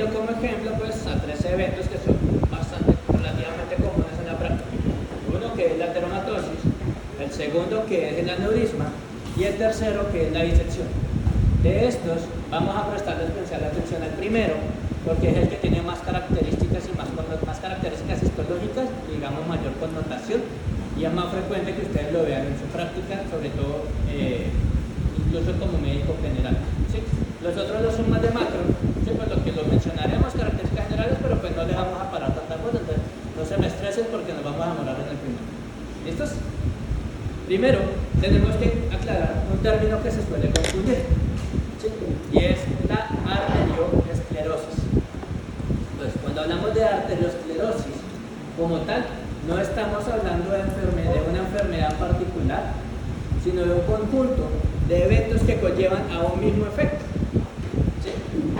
tenido como ejemplo pues a 3 eventos que son bastante relativamente comunes en la práctica. Uno que es la ateromatosis, el segundo que es el aneurisma y el tercero que es la disección. De estos vamos a prestarle especial atención al primero porque es el que tiene más características y más características histológicas, digamos mayor connotación, y es más frecuente que ustedes lo vean en su práctica, sobre todo incluso como médico general. ¿Sí? Los otros dos son más de macro, ¿sí? Pues lo que lo mencionaremos, características generales, pero pues no les vamos a parar tantas cosas, entonces no se me estresen porque nos vamos a demorar en el primero. ¿Listos? Primero, tenemos que aclarar un término que se suele confundir, ¿sí? Y es la arteriosclerosis. Pues cuando hablamos de arteriosclerosis, como tal, no estamos hablando de una enfermedad particular, sino de un conjunto de eventos que conllevan a un mismo efecto. ¿Sí?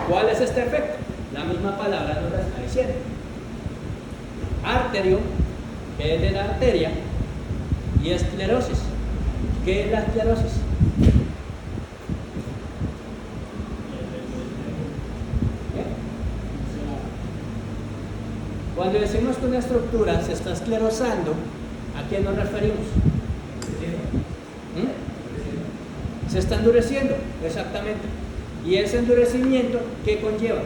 ¿Cuál es este efecto? La misma palabra nos la está diciendo. Arterio, que es de la arteria, y esclerosis. ¿Qué es la esclerosis? Cuando decimos que una estructura se está esclerosando, ¿a qué nos referimos? Se está endureciendo, exactamente. ¿Y ese endurecimiento qué conlleva?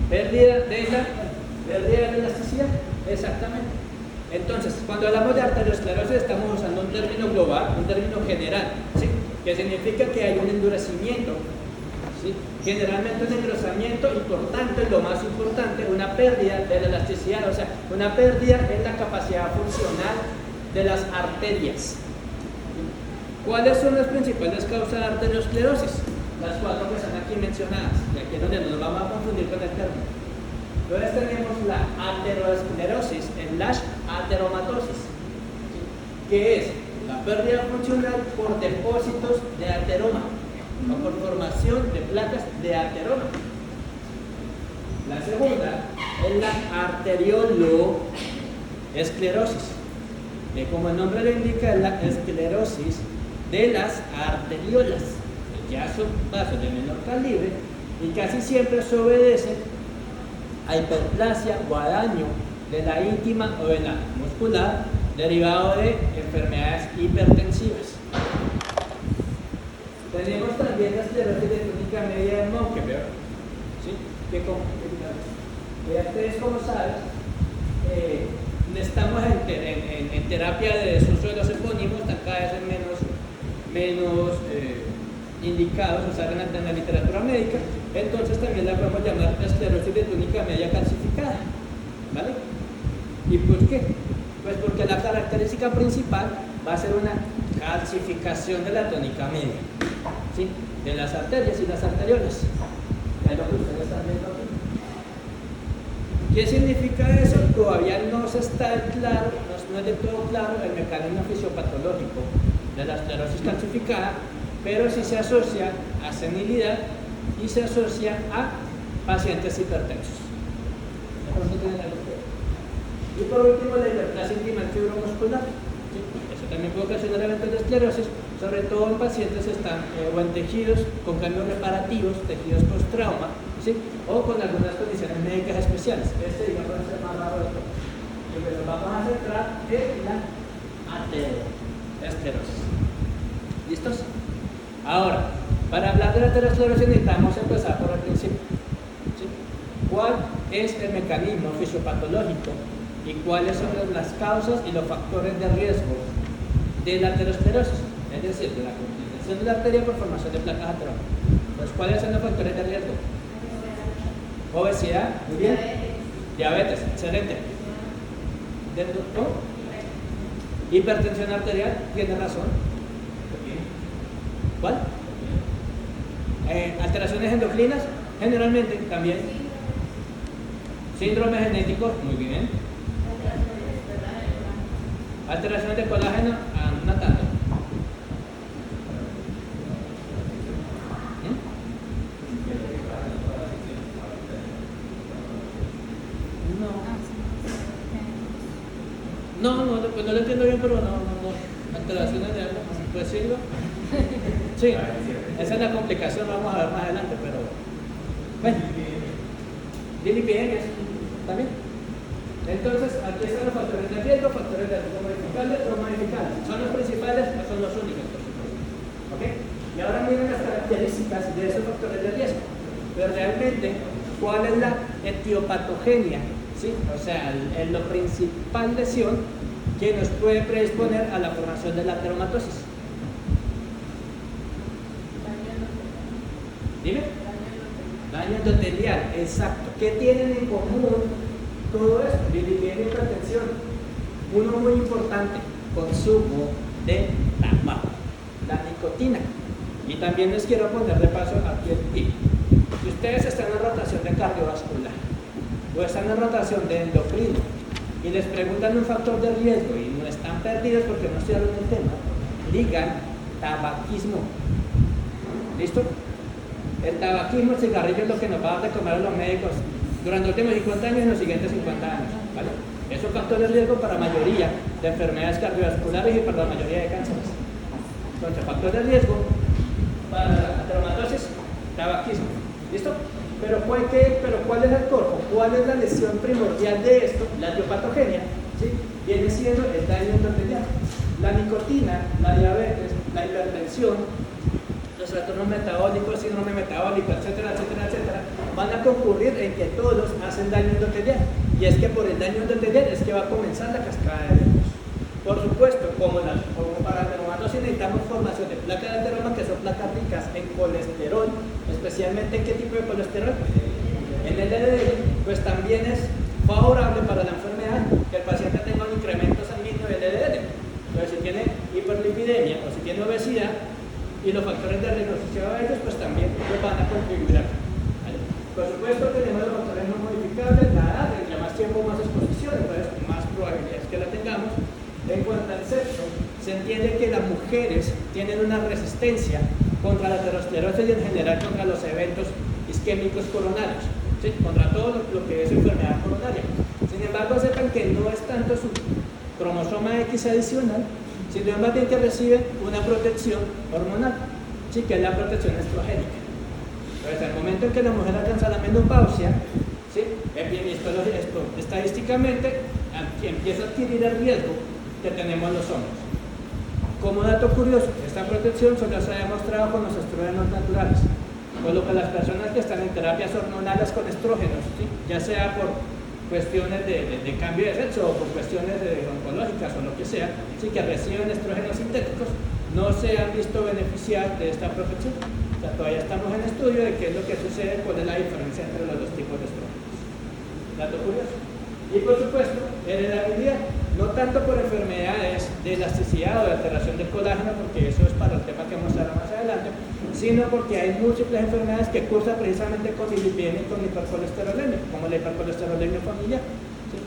Pérdida de la elasticidad, exactamente. Entonces, cuando hablamos de arteriosclerosis estamos usando un término global, un término general, ¿sí? Que significa que hay un endurecimiento, ¿sí? Generalmente un engrosamiento y por tanto, lo más importante, una pérdida de la elasticidad, o sea, una pérdida en la capacidad funcional de las arterias. ¿Cuáles son las principales causas de arteriosclerosis? Las 4 que están aquí mencionadas, y aquí es donde nos vamos a confundir con el término. Entonces tenemos la aterosclerosis, ateromatosis, que es la pérdida funcional por depósitos de ateroma o por formación de placas de ateroma. La segunda es la arterioloesclerosis, que como el nombre lo indica es la esclerosis de las arteriolas, que ya son vasos de menor calibre y casi siempre se obedece a hiperplasia o a daño de la íntima o de la muscular derivado de enfermedades hipertensivas. Tenemos también la esclerosis de túnica media de Monckeberg, ¿sí? Ustedes como saben, estamos en terapia de desuso de los epónimos, están cada vez menos indicados usar en la literatura médica, entonces también la podemos llamar esclerosis de túnica media calcificada, ¿vale? ¿Y por qué? Pues porque la característica principal va a ser una calcificación de la túnica media, ¿sí? De las arterias y las arteriolas. Es lo que ustedes están viendo aquí. ¿Qué significa eso? Todavía no se está claro, no es del todo claro el mecanismo fisiopatológico de la esclerosis calcificada, pero sí se asocia a senilidad y se asocia a pacientes hipertensos. Y por último, la hiperplasia íntima fibromuscular. ¿Sí? Eso también puede ocasionar eventos de esclerosis, sobre todo en pacientes o en tejidos con cambios reparativos, tejidos post-trauma, ¿sí? O con algunas condiciones médicas especiales. Digamos, es el más raro de todo. Y pues nos vamos a centrar en la aterosclerosis. ¿Listos? Ahora, para hablar de la aterosclerosis necesitamos empezar por el principio. ¿Sí? ¿Cuál es el mecanismo fisiopatológico y cuáles son las causas y los factores de riesgo de la aterosclerosis? Es decir, de la complicación de la arteria por formación de placas aterómicas. Pues, ¿cuáles son los factores de riesgo? Obesidad, muy bien. Diabetes, excelente. ¿Cómo? Hipertensión arterial, tiene razón. ¿Cuál? Alteraciones endocrinas, generalmente también. Síndromes genéticos, muy bien. Alteraciones de colágeno, no tanto. No, pues no lo entiendo bien, pero no. Alteraciones de algo. ¿Puedes decirlo? Sí, esa es la complicación, vamos a ver más adelante, pero bueno, lipidemias también. Entonces, aquí están los factores de riesgo, factores de riesgo modificables o modificables. ¿Son los principales? No son los únicos, por supuesto. ¿Ok? Y ahora miren las características de esos factores de riesgo. Pero realmente, ¿cuál es la etiopatogenia? ¿Sí? O sea, la principal lesión que nos puede predisponer a la formación de la ateromatosis. Dime. Daño endotelial, exacto. ¿Qué tienen en común todo esto? Bilirrubina y hipertensión. Uno muy importante, consumo de tabaco, la nicotina. Y también les quiero poner de paso aquí el tip. Si ustedes están en rotación de cardiovascular o están en rotación de endocrino y les preguntan un factor de riesgo y no están perdidos porque no estudiaron el tema, digan tabaquismo. ¿Listo? El tabaquismo, el cigarrillo es lo que nos va a dar de comer a los médicos durante los últimos 50 años y los siguientes 50 años. ¿Vale? Es un factor de riesgo para la mayoría de enfermedades cardiovasculares y para la mayoría de cánceres. Entonces, factor de riesgo para la ateromatosis, tabaquismo. ¿Listo? Pero ¿cuál es el cuerpo? ¿Cuál es la lesión primordial de esto? La etiopatogenia, ¿sí? Viene siendo el daño endotelial. La nicotina, la diabetes, la hipertensión, los trastornos metabólicos, síndrome metabólico, etcétera, etcétera, etcétera, van a concurrir en que todos hacen daño endotelial. Y es que por el daño endotelial es que va a comenzar la cascada de eventos. Por supuesto, como para ateromatosis necesitamos formación de placas de ateroma, que son placas ricas en colesterol, especialmente ¿en qué tipo de colesterol? En el LDL, pues también es favorable para la enfermedad que el paciente tenga un incremento sanguíneo del LDL. Entonces, si tiene hiperlipidemia o si tiene obesidad, y los factores de riesgo asociados a ellos, pues también los van a contribuir. ¿Vale? Por supuesto, tenemos los factores no modificables, la edad, entre más tiempo, más exposición, entonces más probabilidades que la tengamos. En cuanto al sexo, se entiende que las mujeres tienen una resistencia contra la aterosclerosis y en general contra los eventos isquémicos coronarios, ¿sí? Contra todo lo que es enfermedad coronaria. Sin embargo, sepan que no es tanto su cromosoma X adicional, sino más bien que reciben una protección hormonal, ¿sí? Que es la protección estrogénica. Entonces, al momento en que la mujer alcanza la menopausia, ¿sí? Esto estadísticamente empieza a adquirir el riesgo que tenemos los hombres. Como dato curioso, esta protección solo se ha demostrado con los estrógenos naturales, por lo que las personas que están en terapias hormonales con estrógenos, ¿sí? Ya sea por cuestiones de cambio de sexo o por cuestiones oncológicas o lo que sea, sí, que reciben estrógenos sintéticos, no se han visto beneficiar de esta protección. O sea, todavía estamos en estudio de qué es lo que sucede, cuál es la diferencia entre los dos tipos de estrógenos. Dato curioso. Y por supuesto, heredabilidad, no tanto por enfermedades de elasticidad o de alteración del colágeno, porque eso es para el tema que vamos a ver más adelante, sino porque hay múltiples enfermedades que cursan precisamente con lipidemia y con hipercolesterolemia, como la hipercolesterolemia familiar. ¿Sí?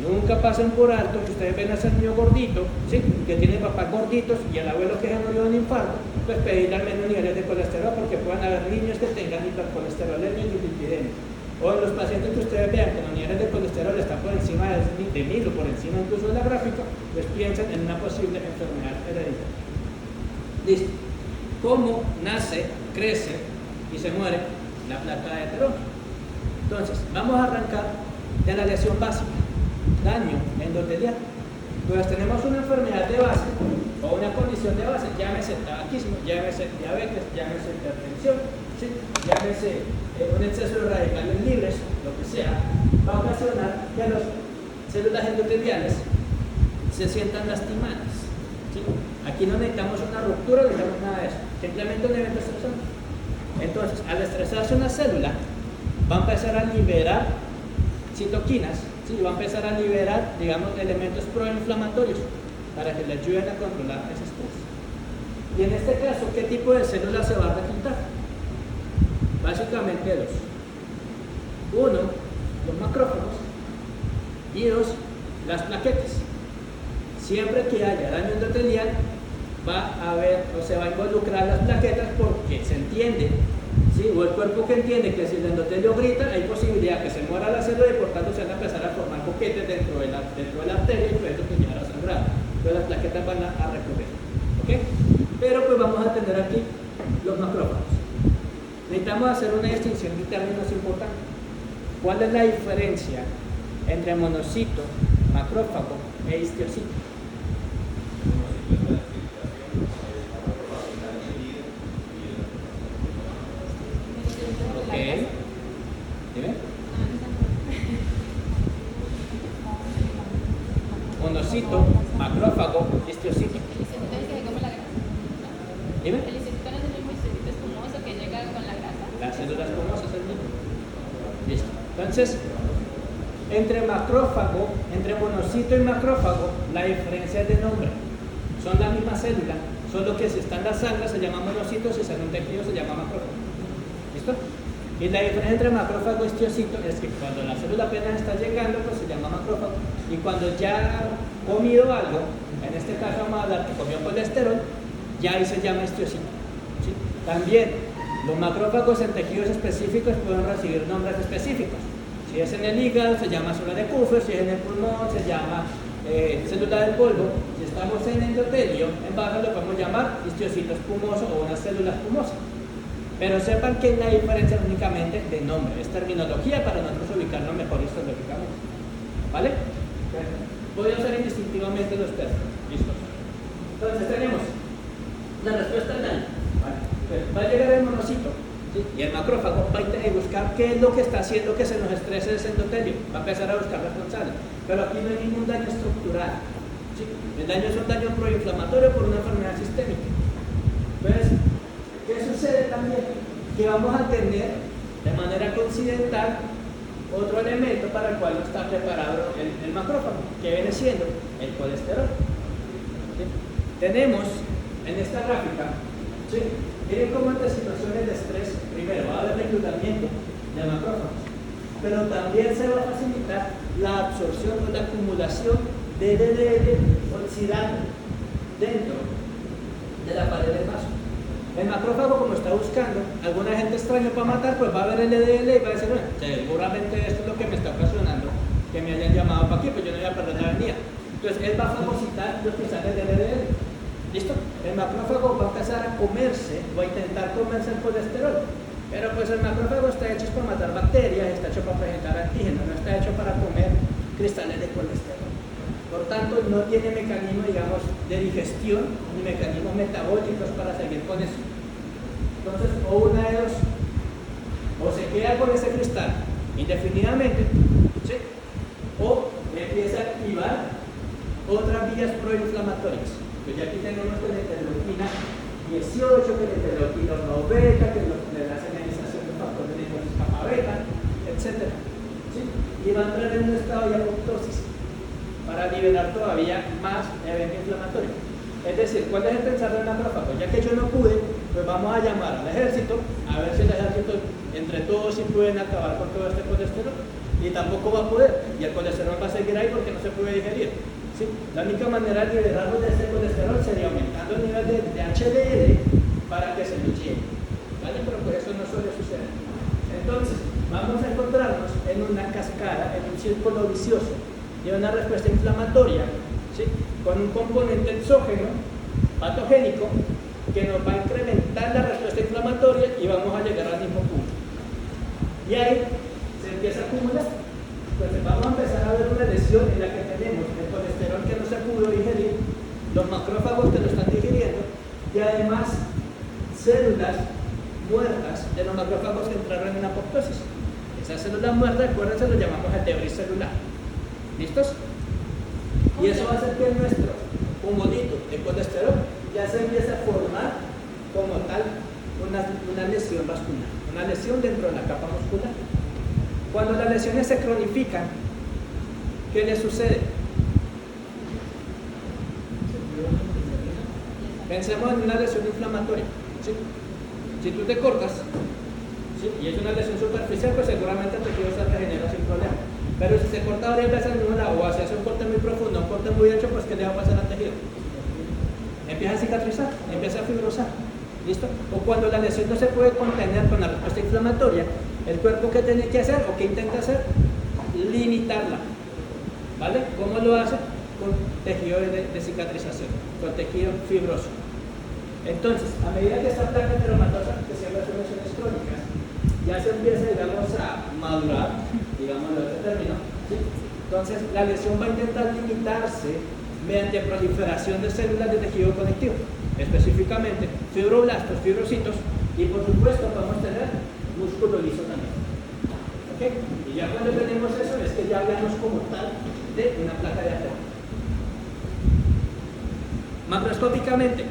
Nunca pasen por alto que ustedes ven a ese niño gordito, ¿sí? Que tiene papás gorditos y el abuelo que se murió de un infarto, pues pedirle al menos niveles de colesterol, porque pueden haber niños que tengan hipercolesterolemia y lipidemia. O en los pacientes que ustedes vean que los niveles de colesterol están por encima de 1000 o por encima incluso de la gráfica, pues piensen en una posible enfermedad hereditaria. Listo. ¿Cómo nace, crece y se muere la placa de ateroma? Entonces, vamos a arrancar de la lesión básica, daño endotelial. Entonces tenemos una enfermedad de base o una condición de base, llámese tabaquismo, llámese diabetes, llámese hipertensión, ¿sí? Llámese un exceso de radicales libres, lo que sea, va a ocasionar que las células endoteliales se sientan lastimadas. ¿Sí? Aquí no necesitamos una ruptura, no necesitamos nada de eso, simplemente un evento estresante. Entonces, al estresarse una célula, va a empezar a liberar citoquinas, ¿sí? Va a empezar a liberar, digamos, elementos proinflamatorios para que le ayuden a controlar ese estrés. Y en este caso, ¿qué tipo de células se va a reclutar? Básicamente dos. Uno, los macrófagos, y dos, las plaquetas. Siempre que haya daño endotelial, va a haber o se va a involucrar las plaquetas porque se entiende, ¿sí? O el cuerpo que entiende que si el endotelio grita, hay posibilidad que se muera la célula y por tanto se van a empezar a formar boquetes dentro de la arteria y por eso que llegará a sangrar. Entonces las plaquetas van a recurrir. ¿ok? Pero pues vamos a tener aquí los macrófagos. Necesitamos hacer una distinción de términos importante. ¿Cuál es la diferencia entre monocito, macrófago e histiocito? Ok. Dime. Monocito, macrófago, histiocito. Dime. El histocito no es el mismo histocito espumoso que llega con la grasa. Las células espumosas es el mismo. Listo. Entonces, entre monocito y macrófago, la diferencia es de nombre. Son la misma célula, solo que si está en la sangre se llama monocito, si está en un tejido se llama macrófago. ¿Listo? Y la diferencia entre macrófago y histiocito es que cuando la célula apenas está llegando, pues se llama macrófago. Y cuando ya ha comido algo, en este caso vamos a hablar que comió colesterol, ya ahí se llama histiocito. ¿Sí? También, los macrófagos en tejidos específicos pueden recibir nombres específicos. Si es en el hígado, se llama célula de Kupffer, si es en el pulmón, se llama célula del polvo. Si estamos en endotelio, en baja, lo podemos llamar histiocito espumoso o una célula espumosa. Pero sepan que la diferencia es únicamente de nombre, es terminología para nosotros ubicarnos mejor histológicamente. ¿Vale? Voy a usar indistintivamente los términos. ¿Listo? Entonces tenemos la respuesta al daño. ¿Vale? Va a llegar el monocito, ¿sí? Y el macrófago va a buscar qué es lo que está haciendo que se nos estrese ese endotelio. Va a empezar a buscar responsables. Pero aquí no hay ningún daño estructural. ¿Sí? El daño es un daño proinflamatorio por una enfermedad sistémica. Entonces, ¿qué sucede también? Que vamos a tener de manera coincidental otro elemento para el cual no está preparado el macrófago, que viene siendo el colesterol. ¿Sí? Tenemos en esta gráfica, ¿sí? Miren cómo ante situaciones de estrés, primero va a haber reclutamiento de macrófagos, pero también se va a facilitar la absorción o la acumulación de LDL oxidante dentro de la pared del vaso. El macrófago, como está buscando alguna gente extraña para matar, pues va a ver el LDL y va a decir, bueno, seguramente esto es lo que me está ocasionando que me hayan llamado para aquí, pues yo no voy a perder la venida. Entonces él va a fagocitar los cristales del LDL. ¿Listo? El macrófago va a empezar a comerse o a intentar comerse el colesterol. Pero pues el macrófago está hecho para matar bacterias, está hecho para presentar antígenos, no está hecho para comer cristales de colesterol. Por tanto, no tiene mecanismo, digamos, de digestión ni mecanismos metabólicos para seguir con eso. Entonces, o una de dos, o se queda con ese cristal indefinidamente, ¿sí? O empieza a activar otras vías proinflamatorias. Pues ya aquí tenemos que la interleuquina 18, que la interleuquina 9 beta, que la señalización de factores de gamma beta, etc. ¿Sí? Y va a entrar en un estado de apoptosis para liberar todavía más evento inflamatorio. Es decir, ¿cuál es el pensar del macrófago? Ya que yo no pude, pues vamos a llamar al ejército, a ver si el ejército entre todos sí pueden acabar con todo este colesterol. Y tampoco va a poder, y el colesterol va a seguir ahí porque no se puede digerir. ¿Sí? La única manera de liberarnos de este colesterol sería aumentando el nivel de HDL para que se lo lleve. ¿Vale? Pero pues eso no suele suceder. Entonces, vamos a encontrarnos en una cascada, en un círculo vicioso de una respuesta inflamatoria, ¿sí? Con un componente exógeno, patogénico, que nos va a incrementar la respuesta inflamatoria y vamos a llegar al mismo punto. Y ahí se empieza a acumular. Entonces vamos a empezar a ver una lesión en la que tenemos el colesterol que no se pudo digerir, los macrófagos que lo están digiriendo y además células muertas de los macrófagos que entraron en apoptosis. Esas células muertas, acuérdense, lo llamamos el debris celular. ¿Listos? Y eso va a hacer que nuestro humolito de colesterol ya se empiece a formar como tal una lesión vascular, una lesión dentro de la capa muscular. Cuando las lesiones se cronifican, ¿qué le sucede? Pensemos en una lesión inflamatoria. ¿Sí? Si tú te cortas, ¿sí? Y es una lesión superficial, pues seguramente el tejido se regenera sin problema. Pero si se corta varias veces en un lado o se hace un corte muy profundo, un corte muy ancho, pues ¿qué le va a pasar al tejido? Empieza a cicatrizar, empieza a fibrosar. ¿Listo? O cuando la lesión no se puede contener con la respuesta inflamatoria, el cuerpo ¿qué tiene que hacer o qué intenta hacer? Limitarla. ¿Vale? ¿Cómo lo hace? Con tejido de cicatrización, con tejido fibroso. Entonces, a medida que esta placa enteromatosa, que siempre son lesiones crónicas, ya se empieza, digamos, a madurar, digamos, de este término, ¿sí? Entonces, la lesión va a intentar limitarse mediante proliferación de células de tejido conectivo, específicamente fibroblastos, fibrocitos, y por supuesto podemos tener músculo liso también. ¿Okay? Y ya cuando tenemos eso, es que ya hablamos como tal de una placa de ateroma. Macroscópicamente,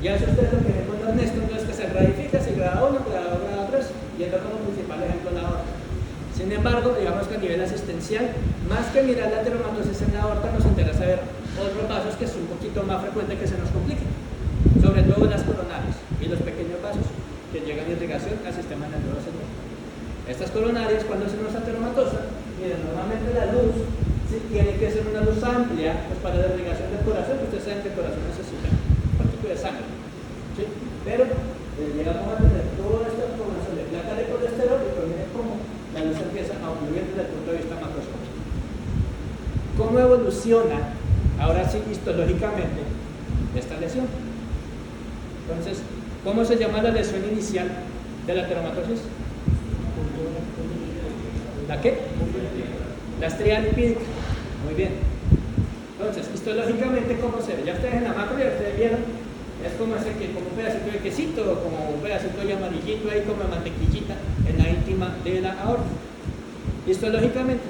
ya eso ustedes lo que ven con Ernesto, entonces que se gradifica, se grado 1, grado 3, yendo como principal ejemplo la aorta. Sin embargo, digamos que a nivel asistencial, más que mirar la ateromatosis en la aorta, nos interesa ver otros vasos que es un poquito más frecuente que se nos compliquen, sobre todo las coronarias y los pequeños vasos que llegan de irrigación al sistema nervioso central. Estas coronarias, cuando se nos ateromatosa, miren, normalmente la luz sí tiene que ser una luz amplia, pues para la irrigación del corazón, ustedes saben que el corazón necesita un tipo de sangre, ¿sí? Pero llegamos a tener toda esta formación de placa de colesterol y pues miren cómo la luz empieza a ocluir desde el punto de vista macroscópico. ¿Cómo evoluciona, ahora sí, histológicamente, esta lesión? Entonces, ¿cómo se llama la lesión inicial de la ateromatosis? ¿La qué? La estría lipídica. Muy bien. Entonces, histológicamente, ¿cómo se ve? Ya ustedes en la macro ya ustedes vieron, es como un pedacito de quesito, como un pedacito de amarillito ahí, como mantequillita en la íntima de la aorta. Histológicamente.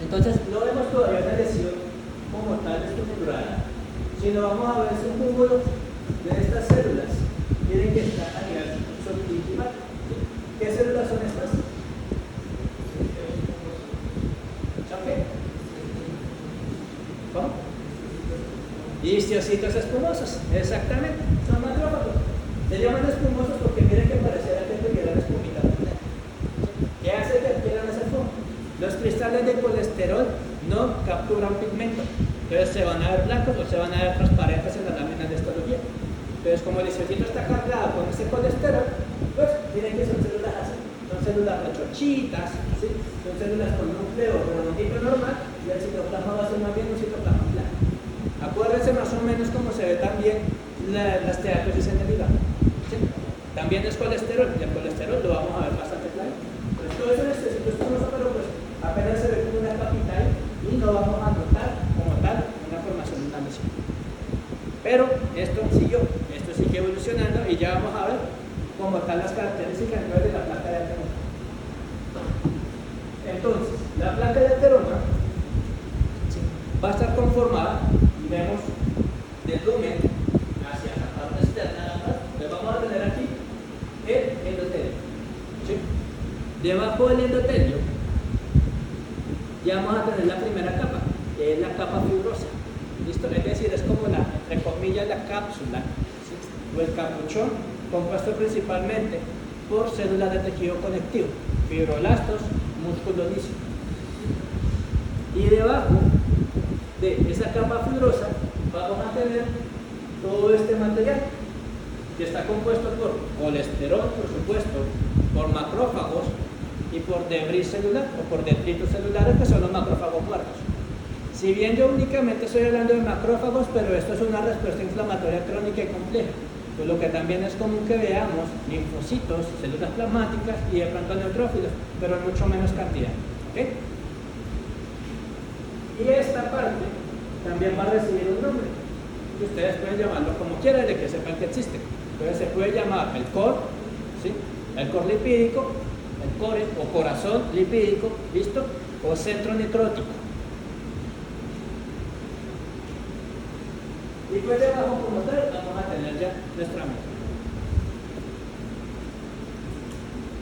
Entonces, no vemos todavía una lesión como tal estructurada, sino vamos a ver ese cúmulo de estas células. Miren que está a nivel sublingual. ¿Qué células son estas? ¿Cómo? Histiocytos espumosos, exactamente, son macrófagos. Se llaman espumosos porque miren que pareciera que tuvieran espumita. ¿Qué hace que adquieran esa forma? Los cristales de colesterol no capturan pigmento, entonces se van a ver blancos o se van a ver transparentes en la lámina de histología. Entonces, como el histocito está cargado con ese colesterol, pues miren que son células así, son células rechonchitas, ¿sí? Son células con núcleo redondito normal y el citoplasma va a ser más bien un citoplasma plano. Acuérdense más o menos cómo se ve también la esteatosis en el hígado, ¿sí? También es colesterol y el colesterol lo vamos a ver bastante claro. Entonces, todo eso necesito espumoso, pero pues apenas se ve como una capita y no vamos a notar como tal una formación de una lesión. Pero esto sigue evolucionando y ya vamos a ver como tal las características de la placa de ateroma. Entonces, la placa de ateroma va a estar conformada, y vemos del lumen hacia la parte externa, pues vamos a tener aquí el endotelio, ¿sí? Debajo del endotelio ya vamos a tener la primera capa, que es la capa fibrosa. ¿Listo? Es decir, es como la, entre comillas, la cápsula, ¿sí? O el capuchón, compuesto principalmente por células de tejido conectivo, fibroblastos, músculo liso. Y debajo de esa capa fibrosa vamos a tener todo este material que está compuesto por colesterol, por supuesto, por macrófagos y por debris celular o por detritos celulares, que son los macrófagos muertos. Si bien yo únicamente estoy hablando de macrófagos, pero esto es una respuesta inflamatoria crónica y compleja, por lo que también es común que veamos linfocitos, células plasmáticas y de pronto neutrófilos, pero en mucho menos cantidad. ¿Okay? Y esta parte también va a recibir un nombre, que ustedes pueden llamarlo como quieran, de que sepan que existe. Entonces se puede llamar el core, ¿sí? El core lipídico, el core o corazón lipídico, ¿listo? O centro necrótico. Y pues debajo como tal vamos a tener ya nuestra meta.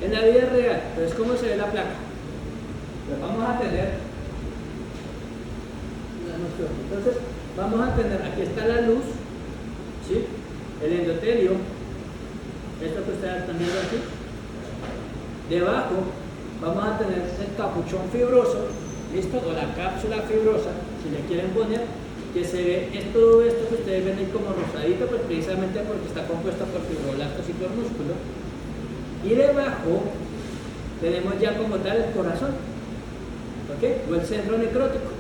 En la vida real, entonces ¿cómo se ve la placa? Pues vamos a tener la noción. Entonces vamos a tener, aquí está la luz, ¿sí? El endotelio, esto que ustedes están viendo aquí. Debajo vamos a tener el capuchón fibroso, ¿listo? O la cápsula fibrosa, si le quieren poner, que se ve todo esto que ustedes ven ahí como rosadito, pues precisamente porque está compuesto por fibroblastos y por músculo. Y debajo tenemos ya como tal el corazón, ¿ok? O el centro necrótico.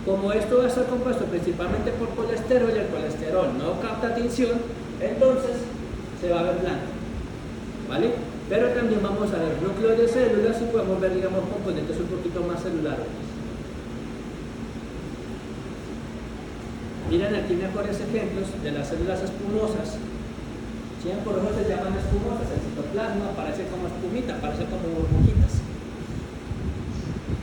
Como esto va a estar compuesto principalmente por colesterol y el colesterol no capta tinción, entonces se va a ver blanco, ¿vale? Pero también vamos a ver núcleos de células y podemos ver, digamos, componentes un poquito más celulares. Miren aquí mejores ejemplos de las células espumosas. ¿Sí? Por eso se llaman espumosas. El citoplasma parece como espumita, parece como burbujitas.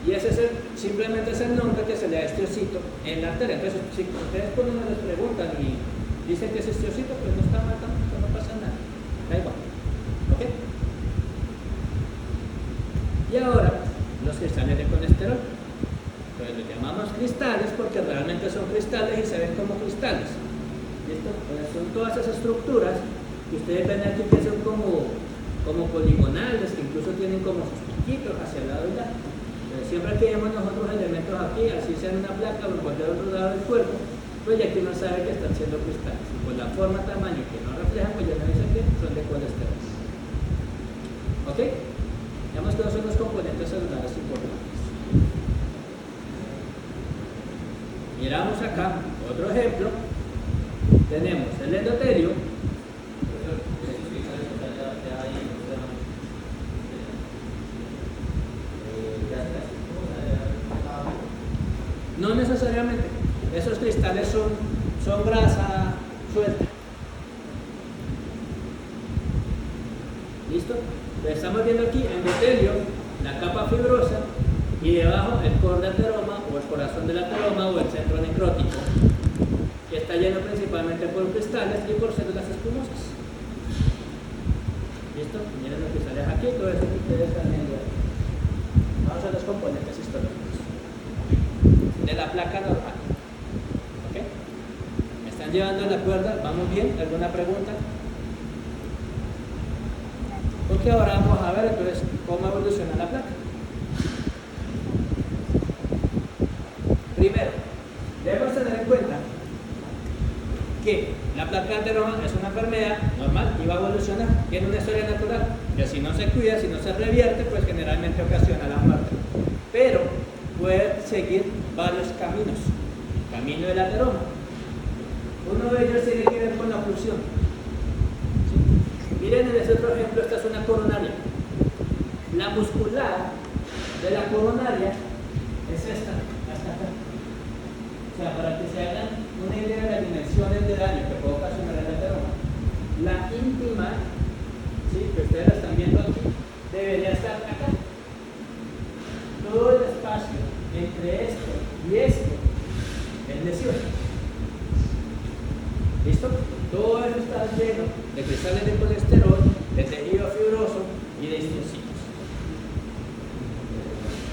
Y ese es simplemente es el nombre que se le da a este osito en la arteria. Entonces, si ustedes cuando me les preguntan y dicen que es este osito, pues no está mal tampoco, no pasa nada. Da igual. ¿Ok? Y ahora, los cristales de colesterol. Pues los llamamos cristales porque realmente son cristales y se ven como cristales. ¿Listo? Pues son todas esas estructuras que ustedes ven aquí que son como poligonales, que incluso tienen como sus piquitos hacia el lado y lado. Siempre que vemos nosotros elementos aquí, así sea en una placa o en cualquier otro lado del cuerpo, pues ya que uno sabe que están siendo cristales. Y por la forma, tamaño que no reflejan, pues ya no dicen que son de colesterol. ¿Ok? Digamos que esos son los componentes celulares importantes. Miramos acá otro ejemplo. Tenemos el endotelio. No necesariamente. Esos cristales son grasa suelta. ¿Listo? Estamos viendo aquí endotelio, la capa fibrosa, y debajo el core de ateroma o el corazón del ateroma o el centro necrótico, que está lleno principalmente por cristales y por células espumosas. ¿Listo? Miren los cristales aquí, todo eso que ustedes están viendo. Vamos a los componentes histológicos de la placa normal. ¿Ok? ¿Me están llevando la cuerda? ¿Vamos bien? ¿Alguna pregunta? Porque ahora vamos a ver entonces cómo evoluciona la placa. Primero, debemos tener en cuenta que la placa de ateroma es una enfermedad normal y va a evolucionar, tiene una historia natural, que si no se cuida, si no se revierte, pues generalmente ocasiona la muerte. Pero puede seguir varios caminos. Camino del ateroma. Uno de ellos tiene que ver con la oclusión. ¿Sí? Miren en ese otro ejemplo, esta es una coronaria. La muscular de la coronaria es esta, hasta acá. O sea, para que se hagan una idea de las dimensiones de daño que puede ocasionar el ateroma. La íntima, ¿sí?, que ustedes la están viendo aquí, debería estar acá. Todo el espacio entre esto y esto es lesión. ¿Listo? Todo eso está lleno de cristales de colesterol, de tejido fibroso y de histocitos.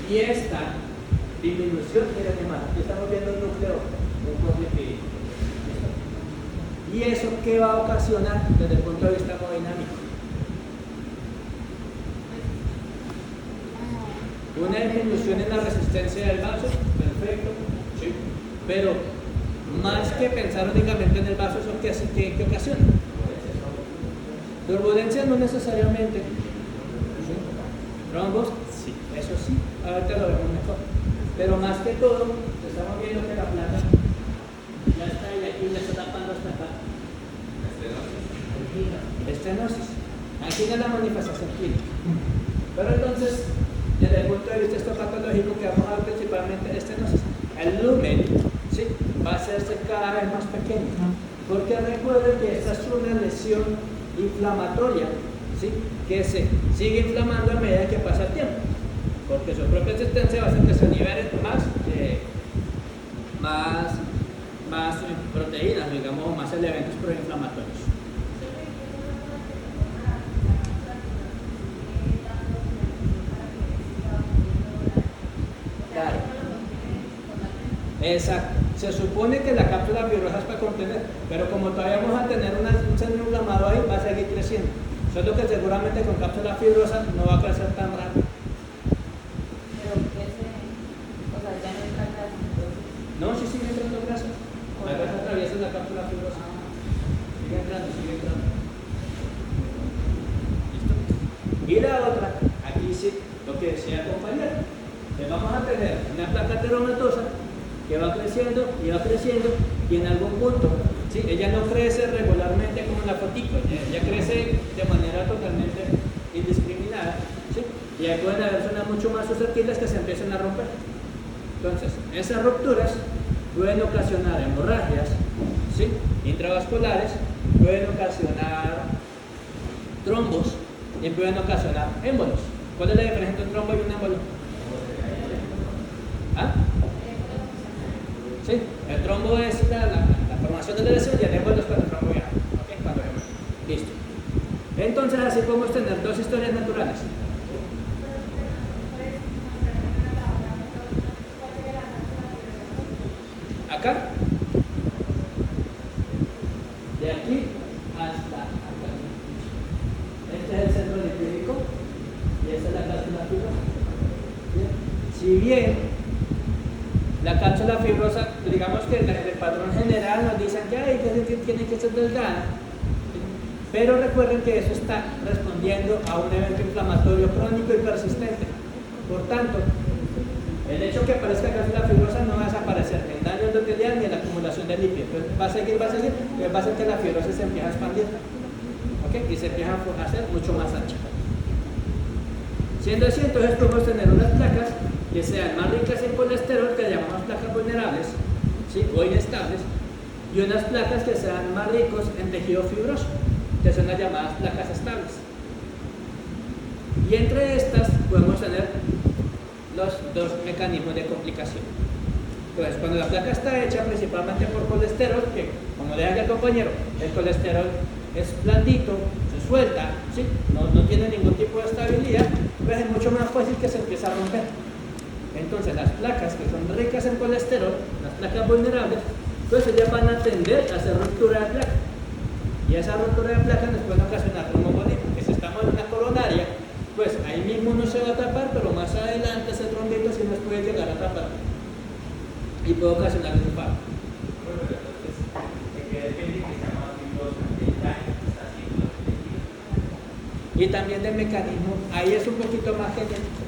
Y esta disminución de animal, aquí estamos viendo el núcleo, un nucleotídico. ¿Y eso qué va a ocasionar desde el punto de vista hemodinámico? Una disminución en la resistencia del vaso, perfecto, sí, pero más que pensar únicamente en el vaso, ¿eso qué ocasiona? Turbulencia no necesariamente. ¿Sí? Trombos, sí, eso sí, ahorita lo vemos mejor. Pero más que todo, estamos viendo que la placa ya está ahí, aquí le está tapando hasta acá. Estenosis. Aquí no es la manifestación clínica. Pero entonces, desde el punto de vista histopatológico, que vamos a ver principalmente estenosis. El lumen, ¿sí?, va a hacerse cada vez más pequeño. Porque recuerden que esta es una lesión inflamatoria, ¿sí?, que se sigue inflamando a medida que pasa el tiempo. Porque su propia existencia va a hacer que se liberen más proteínas, digamos, más elementos proinflamatorios. Claro. Exacto. Se supone que la cápsula fibrosa es para contener, pero como todavía vamos a tener un centro inflamado ahí, va a seguir creciendo. Solo que seguramente con cápsula fibrosa no va a crecer tan rápido. No, sí sigue entrando grasa. La grasa atraviesa la cápsula fibrosa. Sigue entrando, sigue entrando. ¿Listo? Y la otra, aquí sí, lo que decía el compañero, que vamos a tener una placa ateromatosa que va creciendo y en algún punto ¿sí? Ella no crece regularmente como una fotico, ella crece de manera totalmente indiscriminada, ¿sí? Y ahí pueden haber zonas mucho más susceptibles que se empiecen a romper. Entonces, esas rupturas pueden ocasionar hemorragias, ¿sí? Intravasculares, pueden ocasionar trombos y pueden ocasionar émbolos. ¿Cuál es la diferencia entre un trombo y un émbolo? ¿Ah? Sí, el trombo es la formación de la lesión y el émbolo es cuando el trombo viaja. ¿Okay? Cuando viaja. Listo. Entonces, así podemos tener dos historias naturales. Acá, de aquí hasta acá. Este es el centro lipídico y esta es la cápsula fibrosa. Bien. Si bien la cápsula fibrosa, digamos que el patrón general nos dicen que tiene que ser delgada, pero recuerden que eso está respondiendo a un evento inflamatorio crónico y persistente. Por tanto, el hecho que aparezca cápsula fibrosa no va a desaparecer en daño endotelial ni en la acumulación de lípidos. Entonces, va a seguir, va a hacer que la fibrosis se empiece a expandir, ¿okay? Y se empieza a hacer mucho más ancha. Siendo así, entonces podemos tener unas placas que sean más ricas en colesterol, que llamamos placas vulnerables, ¿sí? O inestables, y unas placas que sean más ricos en tejido fibroso, que son las llamadas placas estables. Y entre estas podemos tener los dos mecanismos de complicación. Entonces, cuando la placa está hecha principalmente por colesterol, que como le diga el compañero, el colesterol es blandito, se suelta, ¿sí? no tiene ningún tipo de estabilidad, pues es mucho más fácil que se empiece a romper. Entonces, las placas que son ricas en colesterol, las placas vulnerables, pues ellas van a tender a hacer ruptura de placa. Y esa ruptura de placa nos puede ocasionar tromboembolismo, que si estamos en una coronaria, pues ahí mismo no se va a tapar, pero más adelante ese trombito sí nos puede llegar a tapar y puede ocasionar un infarto. Y también del mecanismo, ahí es un poquito más genético,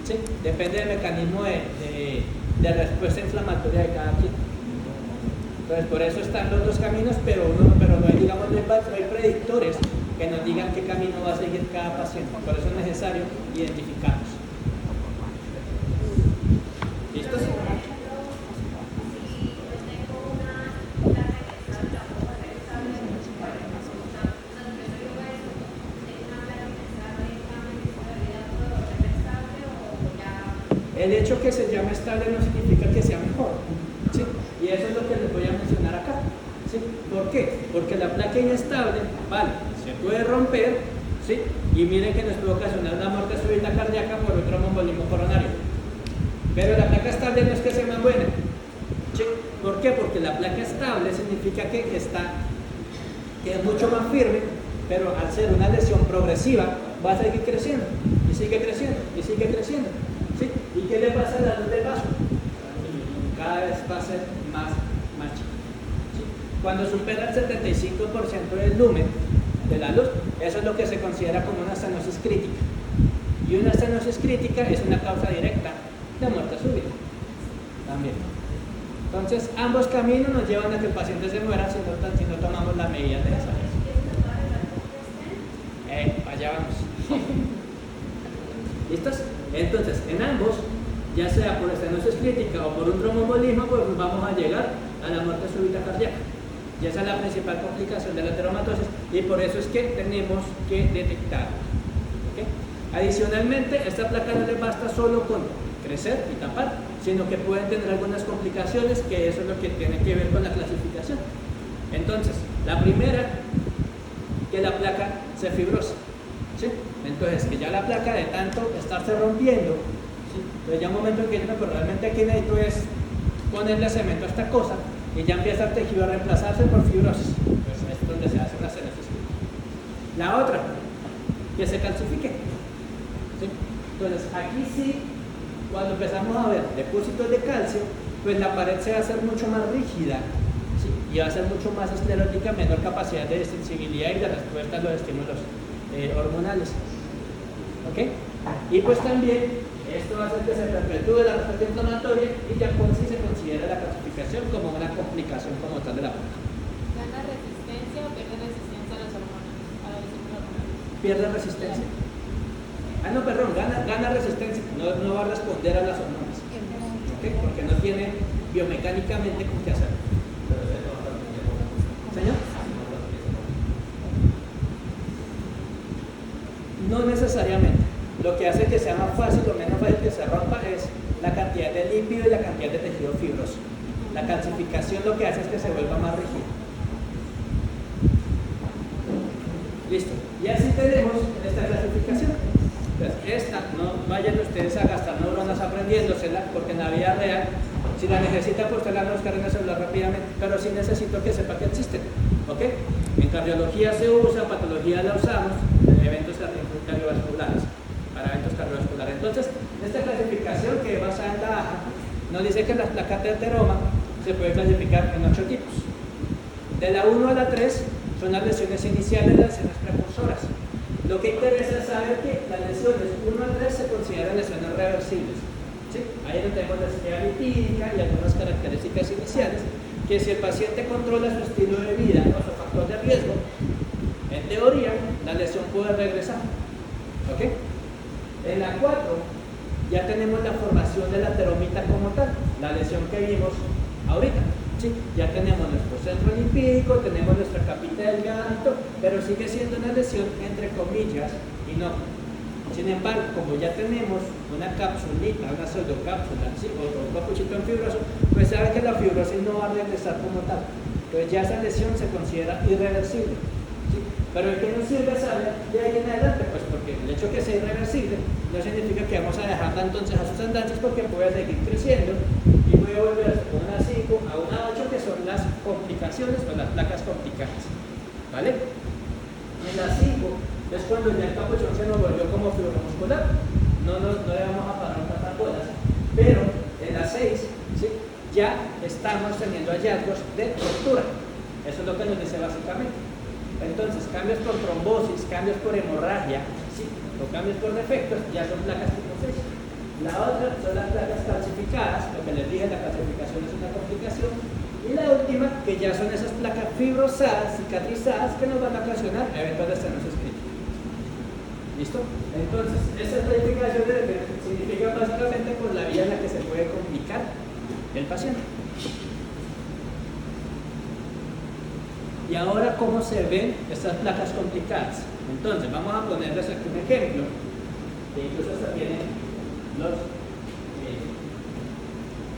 ¿sí? Depende del mecanismo de respuesta inflamatoria de cada quien. Entonces, por eso están los dos caminos, pero no hay, digamos, no hay predictores que nos digan qué camino va a seguir cada paciente. Por eso es necesario identificarlos. ¿Listos? El hecho que se llame estable no significa que sea mejor, ¿sí? Y eso es lo que les voy a mencionar acá, ¿sí? ¿Por qué? Porque la placa inestable, vale, se puede romper, ¿sí? Y miren que nos puede ocasionar una muerte súbita cardíaca por un tromboembolismo coronario. Pero la placa estable no es que sea más buena, ¿sí? ¿Por qué? Porque la placa estable significa que es mucho más firme, pero al ser una lesión progresiva va a seguir creciendo, y sigue creciendo, y sigue creciendo, ¿sí? ¿Y qué le pasa a la luz del vaso? Cada vez va a ser más chica, ¿sí? Cuando supera el 75% del lumen de la luz, eso es lo que se considera como una estenosis crítica. Y una estenosis crítica es una causa directa de muerte súbita también. Entonces, ambos caminos nos llevan a que el paciente se muera si no tomamos las medidas necesarias. Allá vamos. ¿Listos? Entonces, en ambos, ya sea por estenosis crítica o por un tromboembolismo, pues vamos a llegar a la muerte súbita cardíaca. Y esa es la principal complicación de la ateromatosis y por eso es que tenemos que detectarla. ¿Okay? Adicionalmente, esta placa no le basta solo con crecer y tapar, sino que pueden tener algunas complicaciones, que eso es lo que tiene que ver con la clasificación. Entonces, la primera, que la placa se fibrosa, ¿sí? Entonces, que ya la placa de tanto estarse rompiendo, ¿sí? Entonces ya un momento en que yo pero realmente aquí necesito es ponerle cemento a esta cosa y ya empieza el tejido a reemplazarse por fibrosis. Pues es donde se hace una estenosis. La otra, que se calcifique, ¿sí? Entonces, aquí sí, cuando empezamos a ver depósitos de calcio, pues la pared se va a hacer mucho más rígida, ¿sí? Y va a ser mucho más esclerótica, menor capacidad de sensibilidad y de respuesta a los estímulos hormonales. ¿Ok? Y pues también esto va a hacer que se perpetúe la respuesta inflamatoria y ya por sí se considera la calcificación como una complicación como tal de la placa. pierde resistencia. Ah, no, perdón, gana resistencia, no va a responder a las hormonas. ¿Okay? Porque no tiene biomecánicamente con qué hacerlo. ¿Señor? No necesariamente. Lo que hace que sea más fácil o menos fácil que se rompa es la cantidad de lípido y la cantidad de tejido fibroso. La calcificación lo que hace es que se vuelva más rígido. Listo. Y así tenemos esta clasificación. Entonces, esta, no vayan ustedes a gastar neuronas aprendiéndosela, porque en la vida real, si la necesita, pues usted la va a buscar en el celular rápidamente, pero sí necesito que sepa que existen. ¿Ok? En cardiología se usa, patología la usamos, en eventos cardiovasculares, para eventos cardiovasculares. Entonces, esta clasificación que basada en la AJA, nos dice que las placas de ateroma se puede clasificar en 8 tipos. De la 1 a la 3 son las lesiones iniciales, las lesiones precursoras. Lo que interesa es saber que las lesiones 1 a 3 se consideran lesiones reversibles. ¿Sí? Ahí no tenemos la esquema lipídica y algunas características iniciales, que si el paciente controla su estilo de vida o su factor de riesgo, en teoría la lesión puede regresar. ¿Ok? En la 4 ya tenemos la formación de la ateromita como tal, la lesión que vimos ahorita. ¿Sí? Ya tenemos nuestro centro lipídico, tenemos nuestra capita delgada, pero sigue siendo una lesión entre comillas inocua. Sin embargo, como ya tenemos una capsulita, una pseudocápsula, ¿sí? o un papuchito en fibroso, pues sabe que la fibrosis no va a regresar como tal. Entonces ya esa lesión se considera irreversible. ¿Sí? Pero ¿de qué nos sirve saber de ahí en adelante? Pues porque el hecho de que sea irreversible no significa que vamos a dejarla entonces a sus andanzas, porque puede seguir creciendo y puede volver a una 5 a una 8, que son las complicaciones o las placas complicadas. ¿Vale? En la 5 es cuando ya el capuchón se nos volvió como fibromuscular. No le vamos a parar tantas bolas. Pero en la 6, ¿sí? Ya estamos teniendo hallazgos de ruptura. Eso es lo que nos dice básicamente. Entonces, cambios por trombosis, cambios por hemorragia, ¿sí? O cambios por defectos, ya son placas tipo 6. La otra son las placas calcificadas, lo que les dije, la calcificación es una complicación. Y la última, que ya son esas placas fibrosadas, cicatrizadas, que nos van a ocasionar eventos de estenosis crítica. ¿Listo? Entonces, esa clasificación significa básicamente por la vía en la que se puede complicar el paciente. Y ahora, ¿cómo se ven estas placas complicadas? Entonces, vamos a ponerles aquí un ejemplo, que incluso hasta tienen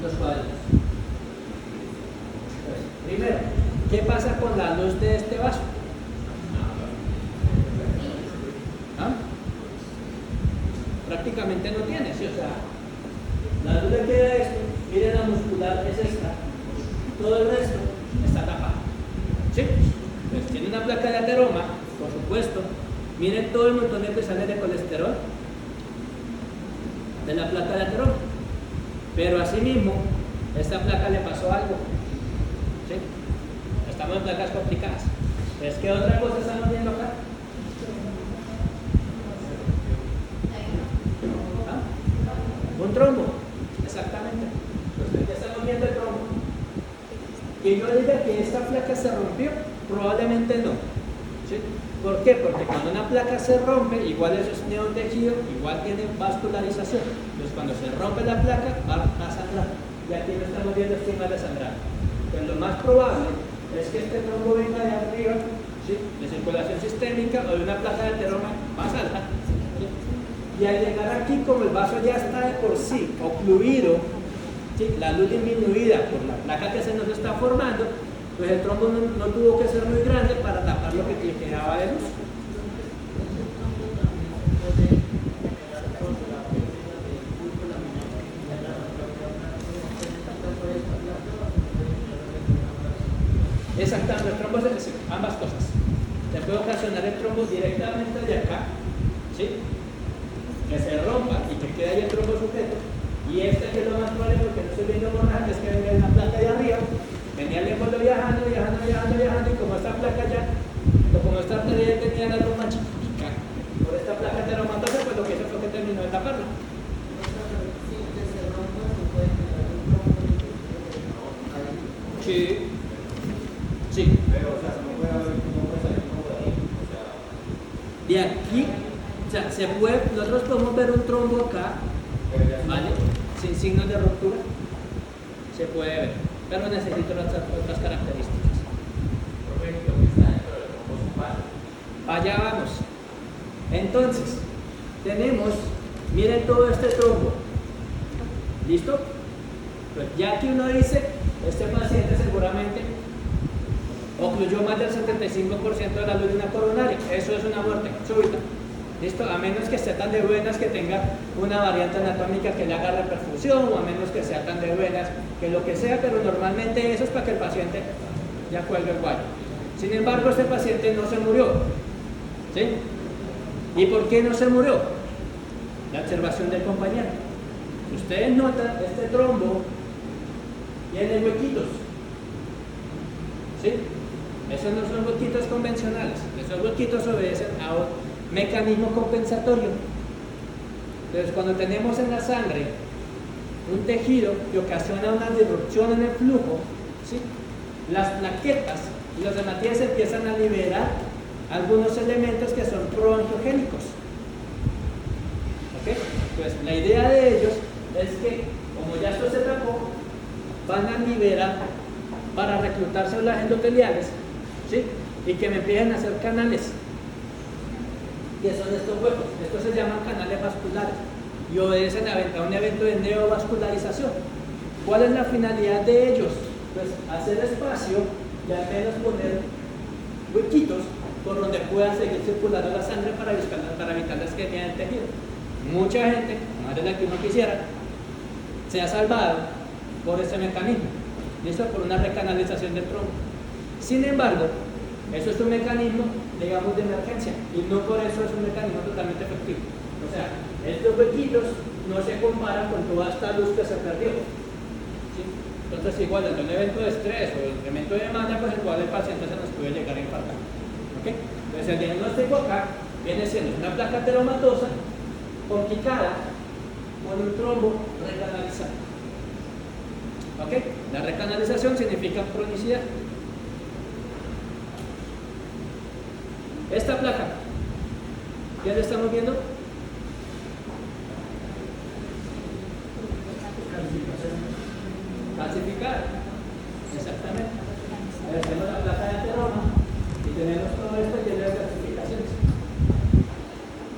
los cuadros. Primero, ¿qué pasa con la luz de este vaso? ¿Ah? Prácticamente no tiene, ¿sí? O sea, la luz le queda esto, miren, la muscular es esta, todo el resto está tapado. ¿Sí? Pues tiene una placa de ateroma, por supuesto. Miren todo el montón de cristales de colesterol de la placa de ateroma. Pero asimismo, esta placa le pasó algo. ¿Sí? Estamos en placas complicadas. ¿Es que otra cosa estamos viendo acá? ¿Ah? Un trombo. Exactamente. Pues ya estamos viendo el trombo. Que yo diga que esta placa se rompió, probablemente no. ¿Sí? ¿Por qué? Porque cuando una placa se rompe, igual eso es neotejido, igual tiene vascularización. Entonces cuando se rompe la placa, va a sangrar. Y aquí no estamos viendo estigmas de sangrar. Entonces lo más probable es que este trombo venga de arriba, ¿sí? De circulación sistémica o de una placa de ateroma más alta. ¿Sí? Y al llegar aquí, como el vaso ya está de por sí ocluido, ¿sí? La luz disminuida por la placa que se nos está formando, pues el trombo no tuvo que ser muy grande para tapar lo que quedaba de luz. Exactamente, el trombo es ambas cosas. Se puede ocasionar el trombo directamente de acá, ¿sí? Que se rompa y que quede ahí el trombo sujeto. Y este que es lo más probable, porque no estoy viendo por nada, es que venga de una placa de arriba, venía el émbolo viajando, y como esta placa ya, como esta arteria tenía la roma chiquitica, por esta placa ateromatosa, pues lo que hizo fue que terminó de taparla. Sí. Sí. Pero, o sea, no puede haber, no puede salir como de ahí. O sea, De aquí, o sea, nosotros podemos ver un trombo acá, ¿vale? Sin signos de ruptura, se puede ver, pero necesito otras características. Allá vamos. Entonces, tenemos, miren todo este trombo. ¿Listo? Pues ya que uno dice, este paciente seguramente ocluyó más del 75% de la luz de una coronaria. Eso es una muerte súbita. ¿Listo? A menos que esté tan de buenas que tenga una variante anatómica que le haga reperfusión, o a menos que sea tan de buenas que lo que sea, pero normalmente eso es para que el paciente ya cuelgue el guayo. Sin embargo, este paciente no se murió. ¿Sí? ¿Y por qué no se murió? La observación del compañero. Si ustedes notan, este trombo tiene huequitos. ¿Sí? Esos no son huequitos convencionales. Esos huequitos obedecen a un mecanismo compensatorio. Entonces, cuando tenemos en la sangre un tejido que ocasiona una disrupción en el flujo, ¿sí? Las plaquetas y los hematíes empiezan a liberar algunos elementos que son proangiogénicos. ¿Ok? Pues la idea de ellos es que, como ya esto se tapó, van a liberar para reclutar células endoteliales, ¿sí? Y que me empiecen a hacer canales, que son estos huecos. Estos se llaman canales vasculares y obedecen a un evento de neovascularización. ¿Cuál es la finalidad de ellos? Pues hacer espacio y al menos poner huequitos por donde pueda seguir circulando la sangre para evitar la isquemia del tejido. Mucha gente, más de la que uno quisiera, se ha salvado por ese mecanismo, ¿listo? Por una recanalización del trombo. Sin embargo, eso es un mecanismo, digamos, de emergencia, y no por eso es un mecanismo totalmente efectivo. O sea, estos huequitos no se comparan con toda esta luz que se perdió. ¿Sí? Entonces, igual, en un evento de estrés o incremento de demanda, pues igual el paciente se nos puede llegar a infartar. ¿Okay? Entonces, el diagnóstico acá viene siendo una placa ateromatosa complicada con un trombo recanalizado. ¿Ok? La recanalización significa cronicidad. Esta placa, ¿qué le estamos viendo? Calcificada. Exactamente. Tenemos la placa de ateroma y tenemos todo esto lleno de calcificaciones.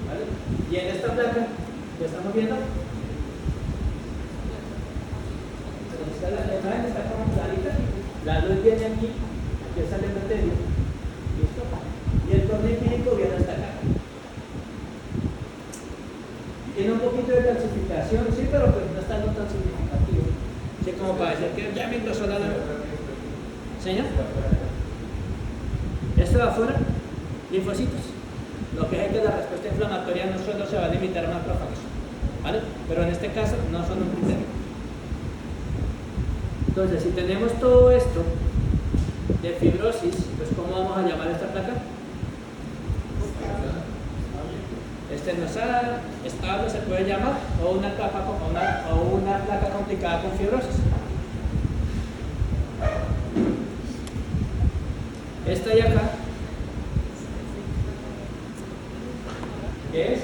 ¿Vale? Y en esta placa, ¿qué estamos viendo? La imagen está como clarita, la luz viene aquí es el endotelio, ¿listo? Y el torno empírico viene hasta acá. Tiene un poquito de calcificación, sí, pero pues no está tan significativo. Sí, como para decir que ya me engrosó la luz. ¿Señor? Esto de afuera, linfocitos. Lo que es que la respuesta inflamatoria no solo se va a limitar a macrófagos, ¿vale? Pero en este caso no son un criterio. Entonces, si tenemos todo esto de fibrosis, pues ¿cómo vamos a llamar esta placa? Estenosada, estable se puede llamar, o una placa complicada con fibrosis. Esta de acá, ¿qué es?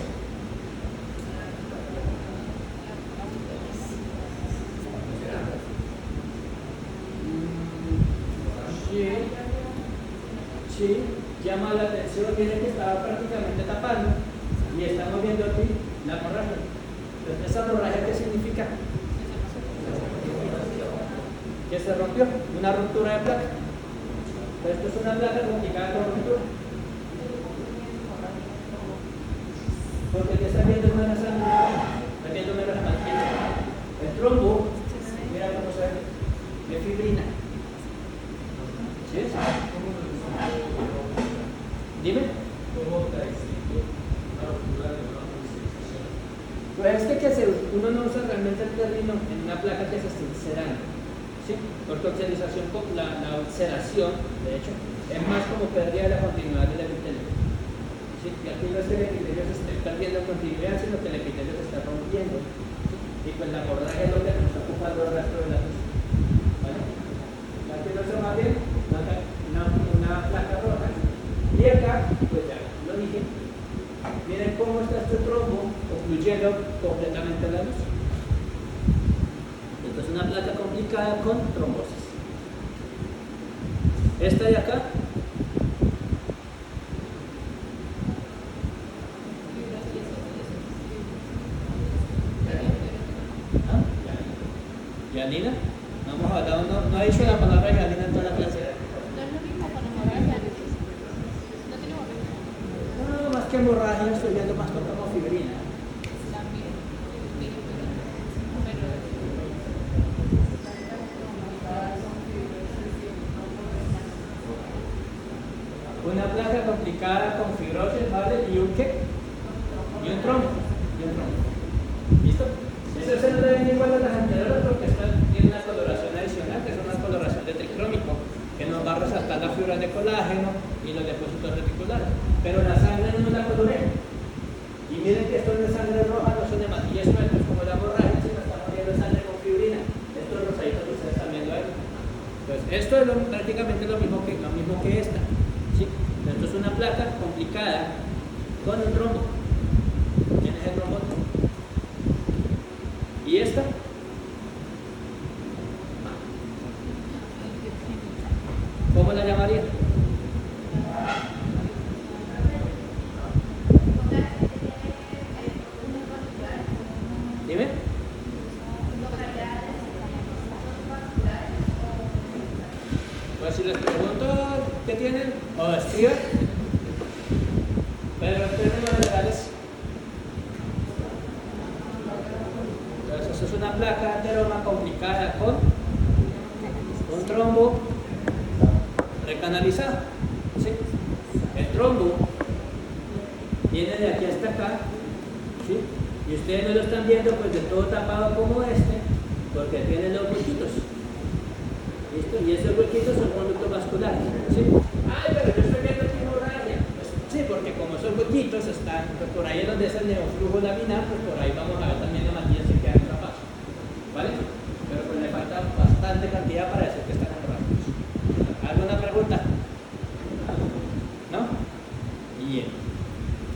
Sí, llama la atención, viene que estaba prácticamente tapando y estamos viendo aquí la hemorragia. Entonces, ¿esa hemorragia qué significa? Que se rompió, una ruptura de placa. Pero esto es una placa complicada con ruptura. Porque aquí está viendo una sangre, está viendo menos manquilla. El trombo, mira cómo se ve, es fibrina. ¿Sí? Dime. Pues es que uno no usa realmente el término en una placa que se esté ulcerando, ¿sí? Porque ulcerización, la ulceración, de hecho, es más como pérdida de la continuidad del epitelio. ¿Sí? Y aquí no es que el epitelio se esté perdiendo continuidad, sino que el epitelio se está rompiendo. ¿Sí? Y pues la hemorragia es lo que nos está ocupando el resto de la luz. ¿Vale? Aquí no se va bien, una placa roja. Y acá, pues ya lo dije, miren cómo está este trombo ocluyendo completamente la luz. Esto es una placa complicada con trombosis. Esta de acá, hialina. Vamos a hablar, no ha dicho la palabra hialina en toda la clase. No es lo mismo con hemorragia. No tiene hemorragia. No, más que hemorragia, estoy viendo más con tomofibrina. También. Una placa complicada con fibrosis, ¿vale? ¿Y un qué? Y un trombo. ¿Listo? Eso se no deben igual a las anteriores porque esta tiene una coloración adicional, que es una coloración de tricrómico, que nos va a resaltar las fibras de colágeno y los depósitos reticulares. Pero la sangre no la colorea. Y miren que esto es de sangre roja, no son de matillas sueltos como la hemorragia, sino estamos viendo sangre con fibrina. Estos rosaditos que ustedes están viendo ahí. Entonces, esto es prácticamente lo mismo que esta. ¿Sí? Esto es una placa complicada con un trombo. ¿Quién es el trombo? ¿Y esta? ¿Cómo la llamaría? Dime. Pues si les pregunto qué tienen, o escriben, pero en términos generales, entonces eso es una placa ateroma complicada con un trombo recanalizado. ¿Sí? El trombo viene de aquí hasta acá, ¿sí? Y ustedes no lo están viendo pues de todo tapado como este, porque tiene los huequitos. ¿Listo? Y esos huequitos son conductos vasculares. ¿Sí? Ay, pero yo estoy viendo aquí hemorragia. Pues, sí, porque como esos huequitos están, pues por ahí es donde es el neoflujo laminar, pues por ahí vamos a ver también la matilla si queda atrapados. ¿Vale? Pero pues le falta bastante cantidad para decir que están hemorrágicos. ¿Alguna pregunta? ¿No? Bien.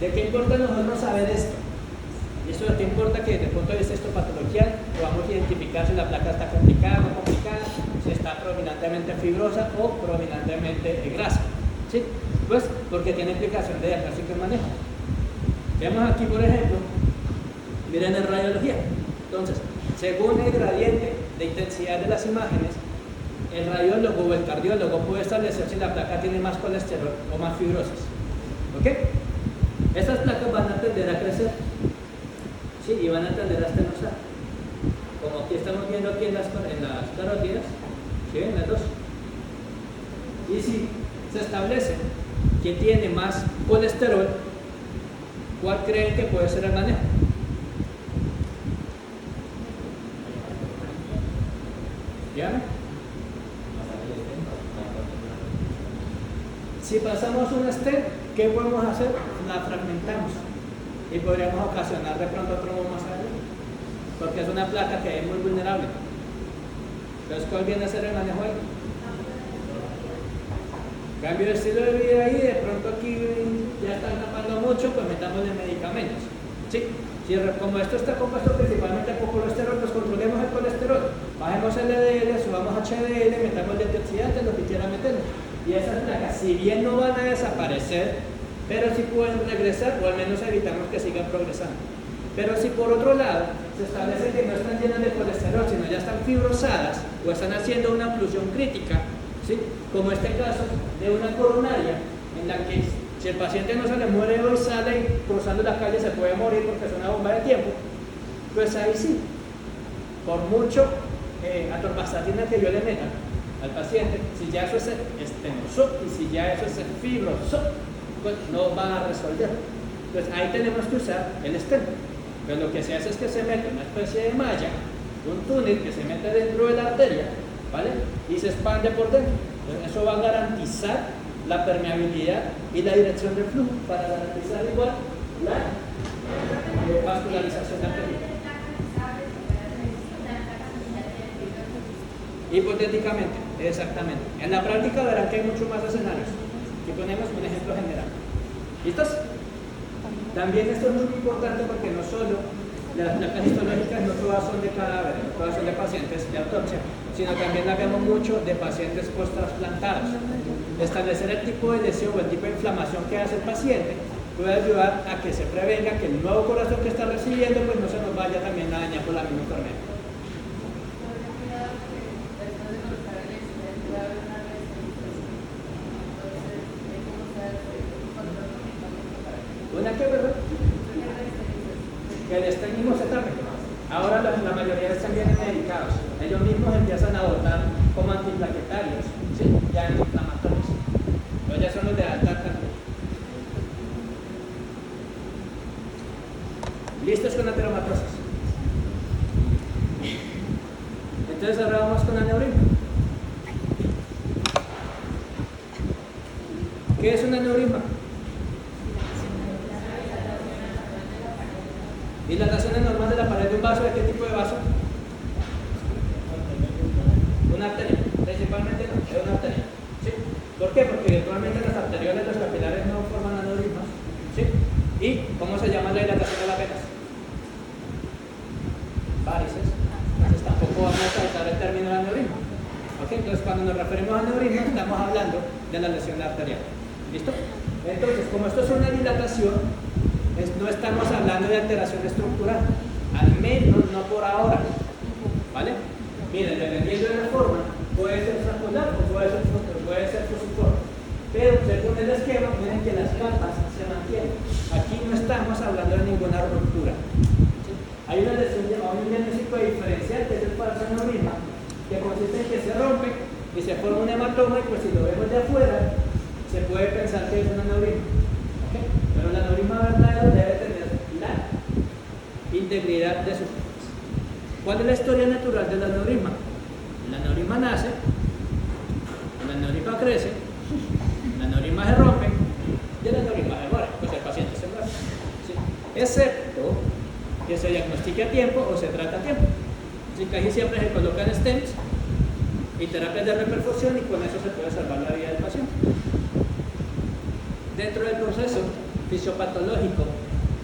¿De qué importa a nosotros saber esto? Esto es lo que importa que desde el punto de vista histopatológico podamos identificar si la placa está complicada o no complicada, si está prominentemente fibrosa o prominentemente grasa. ¿Sí? Pues porque tiene implicación de diagnóstico y manejo. Veamos aquí, por ejemplo, miren en radiología. Entonces, según el gradiente de intensidad de las imágenes, el radiólogo o el cardiólogo puede establecer si la placa tiene más colesterol o más fibrosis. ¿Ok? Estas placas van a tender a crecer. Sí, y van a tender a estenosar. Como aquí estamos viendo aquí en las carótidas, ¿sí ven? Las dos. Y si se establece que tiene más colesterol, ¿cuál creen que puede ser el manejo? ¿Dígame? Si pasamos un stent, ¿qué podemos hacer? La fragmentamos y podríamos ocasionar de pronto trombo más adelante, porque es una placa que es muy vulnerable. Entonces, ¿cuál viene a ser el manejo ahí? Cambio de estilo de vida ahí, de pronto aquí ya están tapando mucho, pues metámosle medicamentos. ¿Sí? Si como esto está compuesto principalmente por colesterol, pues controlemos el colesterol, bajemos el LDL, subamos HDL, metamos el antioxidante, lo que quieran meterle. Y esas placas, si bien no van a desaparecer, pero sí pueden regresar, o al menos evitamos que sigan progresando. Pero si por otro lado se establece que no están llenas de colesterol, sino ya están fibrosadas o están haciendo una oclusión crítica, ¿sí? Como este caso de una coronaria, en la que si el paciente no se le muere hoy, sale y cruzando la calle se puede morir porque es una bomba de tiempo, pues ahí sí, por mucho atorvastatina que yo le meta al paciente, si ya eso es estenoso y si ya eso es fibroso, pues no van a resolver. Entonces ahí tenemos que usar el stent. Pero lo que se hace es que se mete una especie de malla, un túnel que se mete dentro de la arteria, ¿vale? Y se expande por dentro. Entonces eso va a garantizar la permeabilidad y la dirección del flujo para garantizar igual la vascularización arterial. Hipotéticamente, exactamente. En la práctica verán que hay muchos más escenarios. Aquí ponemos un ejemplo general. ¿Listos? También esto es muy importante porque no solo las placas histológicas no todas son de cadáveres, no todas son de pacientes de autopsia, sino también la vemos mucho de pacientes post-trasplantados. Establecer el tipo de lesión o el tipo de inflamación que hace el paciente puede ayudar a que se prevenga que el nuevo corazón que está recibiendo pues no se nos vaya también a dañar por la misma enfermedad. ¿Una qué, verdad? Que el mismo se tape. Ahora la mayoría están bien medicados. Ellos mismos empiezan a votar como antiplaquetarios, ¿sí? Ya antiinflamatorios. Pero ya son los de alta cantidad. ¿Listos con ateromatosis? Entonces ahora vamos con aneurisma. ¿Qué es un aneurisma? Dilatación anormal de la pared de un vaso. ¿De qué tipo de vaso? Una arteria. Principalmente no, es una arteria. ¿Sí? ¿Por qué? Porque actualmente las arteriolas, los capilares no forman aneurismas. ¿Sí? ¿Y cómo se llama la dilatación de las venas? Varices. Entonces tampoco vamos a tratar el término de aneurisma. ¿Ok? Entonces cuando nos referimos a aneurisma estamos hablando de la lesión arterial. ¿Listo? Entonces, como esto es una dilatación, no estamos hablando de alteración estructural, al menos no por ahora, ¿vale? Miren, dependiendo de la forma, puede ser circular o puede ser fusiforme, pero según el esquema, miren que las capas se mantienen. Aquí no estamos hablando de ninguna ruptura. ¿Sí? Hay una lesión llamada un diagnóstico diferencial, que es el falso aneurisma, que consiste en que se rompe y se forma un hematoma, y pues si lo vemos de afuera, se puede pensar que es un aneurisma. ¿Okay? Pero el aneurisma verdadero debe tener la integridad de sus capas. ¿Cuál es la historia natural del aneurisma? El aneurisma nace, el aneurisma crece, el aneurisma se rompe y el aneurisma se muere, pues el paciente se muere. ¿Sí? Excepto que se diagnostique a tiempo o se trata a tiempo. Así que casi siempre se colocan stents y terapias de reperfusión y con eso se puede salvar la vida del paciente. Dentro del proceso fisiopatológico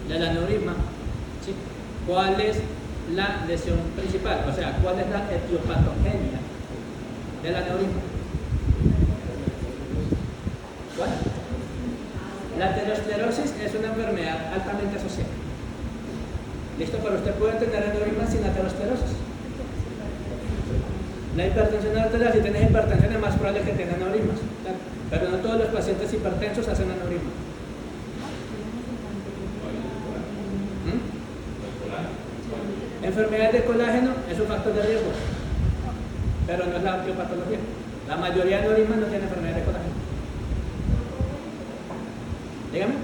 del aneurisma, ¿sí? ¿Cuál es la lesión principal? O sea, ¿cuál es la etiopatogenia del aneurisma? ¿Cuál? La aterosclerosis es una enfermedad altamente asociada. ¿Listo? Pero usted puede tener aneurisma sin aterosclerosis. La hipertensión arterial, si tienes hipertensión es más probable que tengan aneurismas, claro. Pero no todos los pacientes hipertensos hacen aneurisma. Enfermedad de colágeno es un factor de riesgo, pero no es la etiopatología. La mayoría de aneurismas no tienen enfermedad de colágeno. Dígame.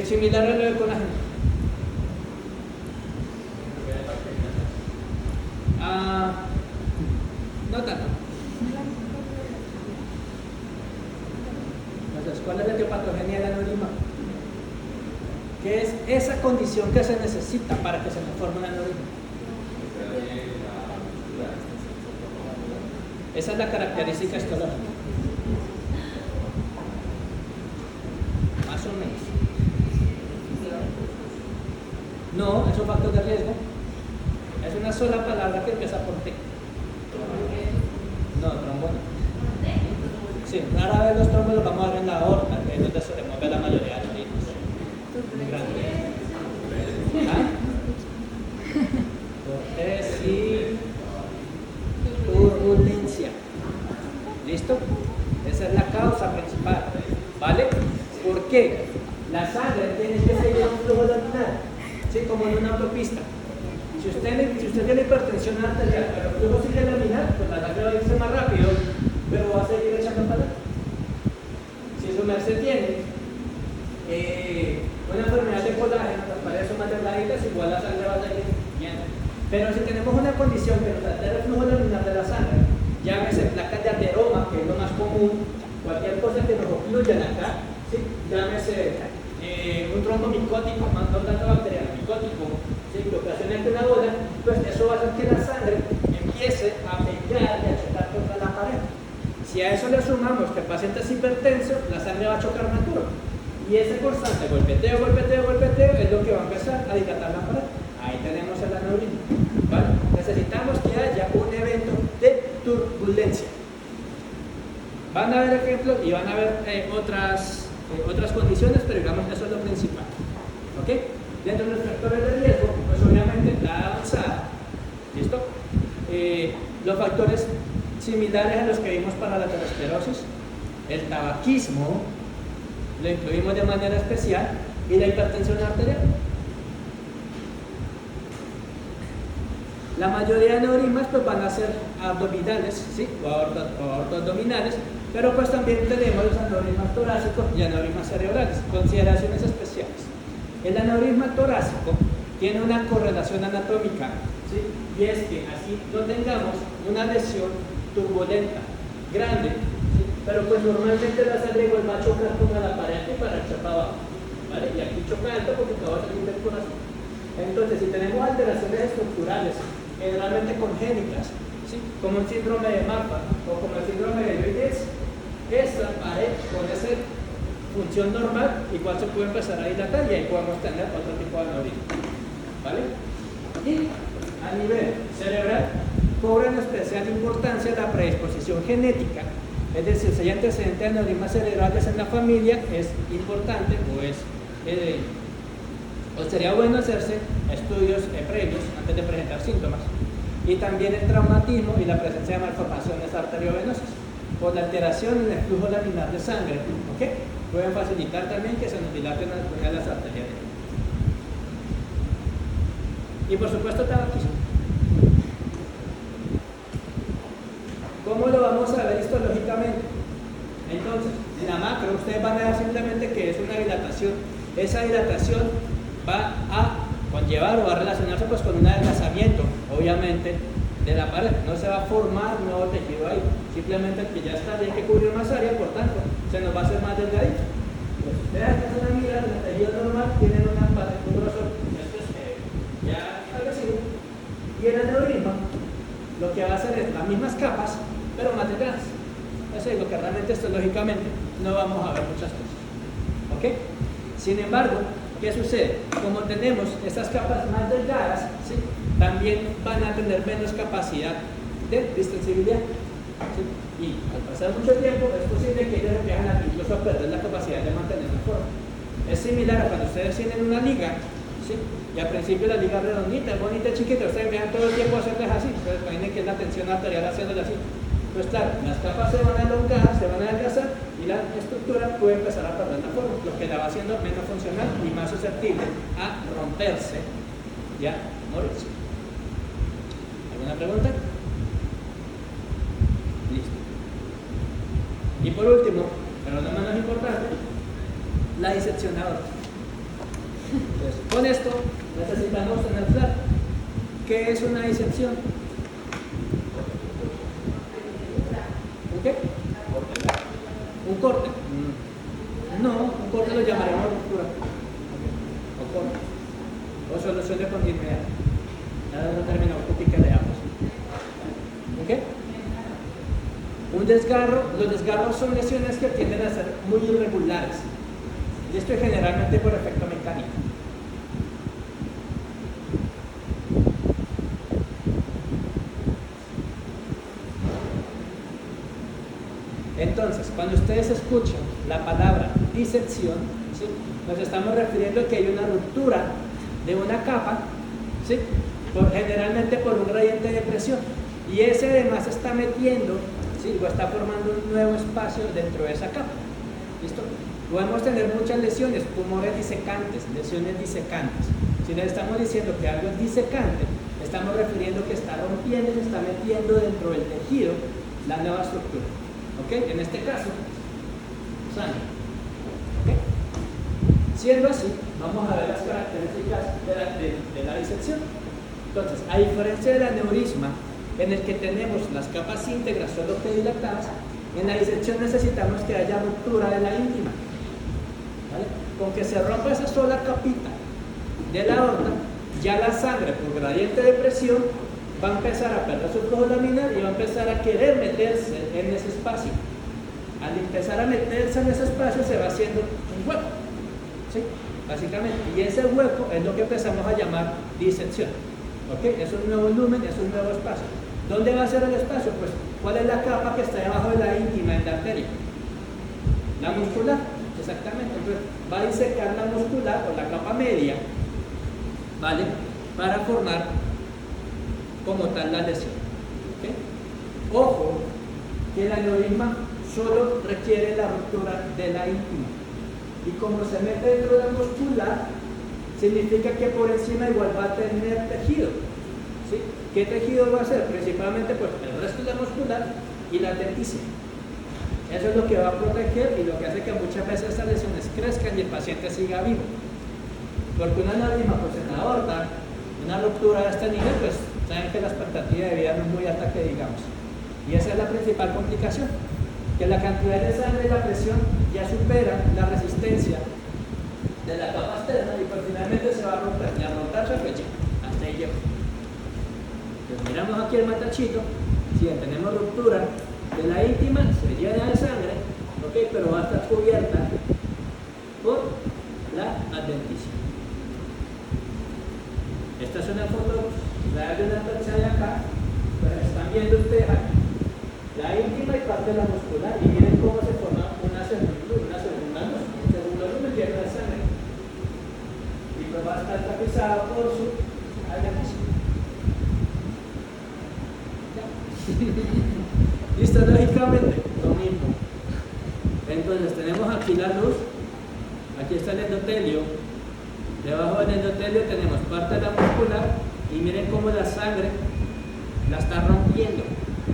Similar a lo del colágeno. No tanto. Entonces, ¿cuál es la etiopatogenia del aneurisma? ¿Qué es esa condición que se necesita para que se nos forme un aneurisma? Esa es la característica histológica. Más o menos. No, es un factor de riesgo. Es una sola palabra que empieza por T. No, trombona. Sí, rara vez los trombos los vamos a ver en la aorta, que es donde se remueve la mayoría de los líneas. ¿Ah? Cortés y turbulencia. ¿Listo? Esa es la causa principal. ¿Vale? ¿Por qué? La sangre tiene que seguir un flujo laminar, ¿sí? Como en una autopista. Si usted tiene hipertensión arterial, pero el flujo sigue laminar, pues la sangre va a irse más rápido, pero va a seguir echando para adelante. Si su merced tiene una enfermedad de colágeno, las paredes son más delgaditas, igual la sangre va a seguir yendo. Pero si tenemos una condición que nos altera el flujo laminar de la sangre, llámese placas de ateroma, que es lo más común, cualquier cosa que nos ocluyan acá, ¿sí? Llámese un trombo micótico, no tanto bacteriano, micótico, ¿sí? Que ocasiona una bola, pues eso va a hacer que la sangre empiece a pegar y a chocar contra la pared. Si a eso le sumamos que el paciente es hipertenso, la sangre va a chocar más duro. Y ese constante golpeteo, golpeteo, golpeteo es lo que va a empezar a dilatar la pared. Ahí tenemos el aneurisma, ¿vale? Necesitamos que haya un evento de turbulencia. Van a haber ejemplos y van a haber otras condiciones, pero digamos que eso es lo principal. ¿Ok? Dentro de los factores de riesgo, pues obviamente la edad avanzada, ¿listo? Los factores similares a los que vimos para la aterosclerosis, el tabaquismo, lo incluimos de manera especial, y la hipertensión arterial. La mayoría de aneurismas pues van a ser abdominales, ¿sí? o aortoabdominales, pero pues también tenemos los aneurismas torácicos y aneurismas cerebrales, consideraciones especiales. El aneurisma torácico tiene una correlación anatómica, ¿sí? Y es que así no tengamos una lesión turbulenta, grande, ¿sí? Pero pues normalmente la sangre igual va a chocar contra la pared y para echar para abajo, ¿vale? Y aquí choca alto porque acaba de salir del corazón. Entonces, si tenemos alteraciones estructurales, generalmente congénitas, ¿sí? Como el síndrome de Marfan o como el síndrome de Loeys, esta pared con esa función normal igual se puede empezar a dilatar y ahí podemos tener otro tipo de aneurisma, ¿vale? Y a nivel cerebral cobra en especial importancia la predisposición genética, es decir, si hay antecedentes de aneurismas cerebrales en la familia, es importante o sería bueno hacerse estudios previos antes de presentar síntomas. Y también el traumatismo y la presencia de malformaciones arteriovenosas por la alteración en el flujo laminar de sangre, ¿ok? Pueden facilitar también que se nos dilaten algunas de las arterias. Y por supuesto tabaquismo. ¿Cómo lo vamos a ver histológicamente? Entonces, en la macro ustedes van a ver simplemente que es una dilatación. Esa dilatación va a conllevar o va a relacionarse pues con un adelgazamiento, obviamente, de la pared. No se va a formar nuevo tejido ahí, simplemente el que ya está hay que cubrir más área, por tanto, se nos va a hacer más delgadito. Pues ustedes alcanzan a mirar, en el tejido normal tienen una pared, un grosor, esto es ya agresivo, y el aneurisma lo que va a hacer es las mismas capas, pero más delgadas. Eso es lo que realmente histológicamente no vamos a ver muchas cosas. ¿Ok? Sin embargo, ¿qué sucede? Como tenemos estas capas más delgadas, ¿sí? También van a tener menos capacidad de distensibilidad, ¿sí? Y al pasar mucho tiempo es posible que ellos empiecen incluso a perder la capacidad de mantener la forma. Es similar a cuando ustedes tienen una liga, ¿sí? Y al principio la liga redondita, bonita, chiquita, ustedes vean todo el tiempo hacerles así, ustedes imaginen que es la tensión arterial haciéndole así. Pues claro, las capas se van a elongar, se van a adelgazar y la estructura puede empezar a perder la forma, lo que la va haciendo menos funcional y más susceptible a romperse y a morirse. ¿Alguna pregunta? Listo. Y por último, pero no menos importante, la disección aórtica. Entonces, con esto necesitamos tener claro qué es una disección. ¿Un qué? ¿Un corte? No, un corte lo llamaremos ruptura. O corte. O solución de continuidad. Ya no terminó que leamos. ¿Ok? Un desgarro, los desgarros son lesiones que tienden a ser muy irregulares. Y esto es generalmente por efecto mecánico. Entonces, cuando ustedes escuchan la palabra disección, ¿sí? Nos estamos refiriendo a que hay una ruptura de una capa, ¿sí? Generalmente por un gradiente de presión, y ese además está metiendo, ¿sí? O está formando un nuevo espacio dentro de esa capa. ¿Listo? Podemos tener muchas lesiones, tumores disecantes, lesiones disecantes. Si les estamos diciendo que algo es disecante, estamos refiriendo que está rompiendo, se está metiendo dentro del tejido la nueva estructura. ¿Ok? En este caso, sangre. ¿Ok? Siendo así, vamos a ver las características de la disección. Entonces, a diferencia del aneurisma, en el que tenemos las capas íntegras solo que dilatadas, en la disección necesitamos que haya ruptura de la íntima. ¿Vale? Con que se rompa esa sola capita de la aorta, ya la sangre por gradiente de presión va a empezar a perder su flujo laminar y va a empezar a querer meterse en ese espacio. Al empezar a meterse en ese espacio se va haciendo un hueco. ¿sí? Básicamente, y ese hueco es lo que empezamos a llamar disección. ¿Ok? Es un nuevo lumen, es un nuevo espacio. ¿Dónde va a ser el espacio? Pues, ¿cuál es la capa que está debajo de la íntima en la arteria? La muscular, exactamente. Entonces, va a disecar la muscular o la capa media, ¿vale? Para formar como tal la lesión. ¿Ok? Ojo, que el aneurisma solo requiere la ruptura de la íntima. Y como se mete dentro de la muscular, significa que por encima igual va a tener tejido. ¿Sí? ¿Qué tejido va a ser? Principalmente pues el resto de la muscular y la adventicia. Eso es lo que va a proteger y lo que hace que muchas veces estas lesiones crezcan y el paciente siga vivo. Porque una aneurisma pues en la aorta, una ruptura de este nivel, pues saben que la expectativa de vida no es muy alta que digamos. Y esa es la principal complicación, que la cantidad de sangre y la presión ya supera la resistencia de la capa externa y pues finalmente se va a romper. Y al romperse, pues ya, hasta ahí llegó. Entonces miramos aquí el matachito, si tenemos ruptura de la íntima, se llena de sangre, ¿ok? Pero va a estar cubierta por la adventicia. Esta es una foto real de una torcha de acá, pues están viendo ustedes aquí la íntima y parte de la muscular y miren cómo se forma un segundo lumen lleno de sangre y pues va a estar tapizado por su adventicia. Listo, lógicamente lo mismo. Entonces tenemos aquí la luz, aquí está el endotelio, debajo del endotelio tenemos parte de la muscular y miren cómo la sangre la está rompiendo.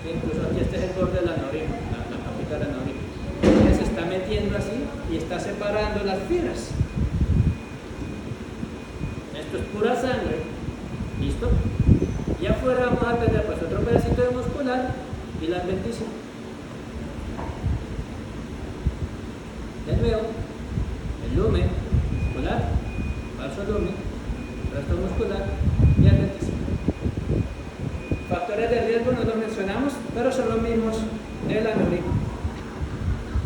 Incluso aquí este es el borde del aneurisma, la capita del aneurisma. Ella se está metiendo así y está separando las fibras. Esto es pura sangre. ¿Listo? Y afuera vamos a tener pues otro pedacito de muscular y la adventicia. De nuevo, el lumen muscular, falso lumen, resto muscular y adventicia. Factores de riesgo no los mencionamos, pero son los mismos del aneurisma.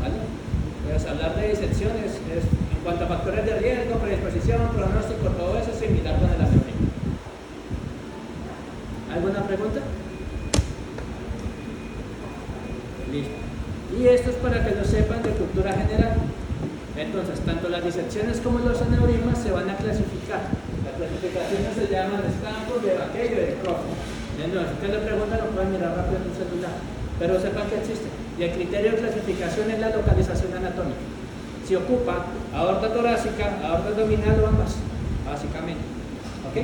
¿Vale? Pues hablar de disecciones es en cuanto a factores de riesgo, predisposición, pronóstico, todo eso es similar con el aneurisma. ¿Alguna pregunta? Listo. Y esto es para que lo sepan de cultura general. Entonces, tanto las disecciones como los aneurismas se van a clasificar. Las clasificaciones se llaman Stanford, de Baquet y de Crawford. Entonces, si ustedes le preguntan, lo pueden mirar rápido en un celular. Pero sepan que existe. Y el criterio de clasificación es la localización anatómica. Si ocupa aorta torácica, aorta abdominal o ambas, básicamente. ¿Ok?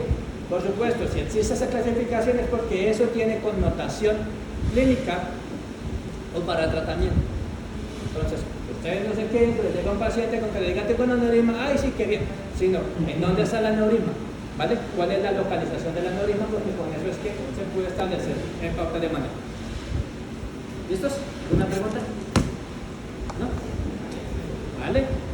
Por supuesto, si existe esa clasificación es porque eso tiene connotación clínica o para tratamiento. Entonces, ustedes no sé qué, pero llega un paciente con que le digan tengo un aneurisma, ay sí, qué bien. Sino, ¿en dónde está el aneurisma? ¿Vale? ¿Cuál es la localización del aneurisma? Porque con eso es que se puede establecer en pauta de manejo. ¿Listos? ¿Alguna pregunta? ¿No? ¿Vale?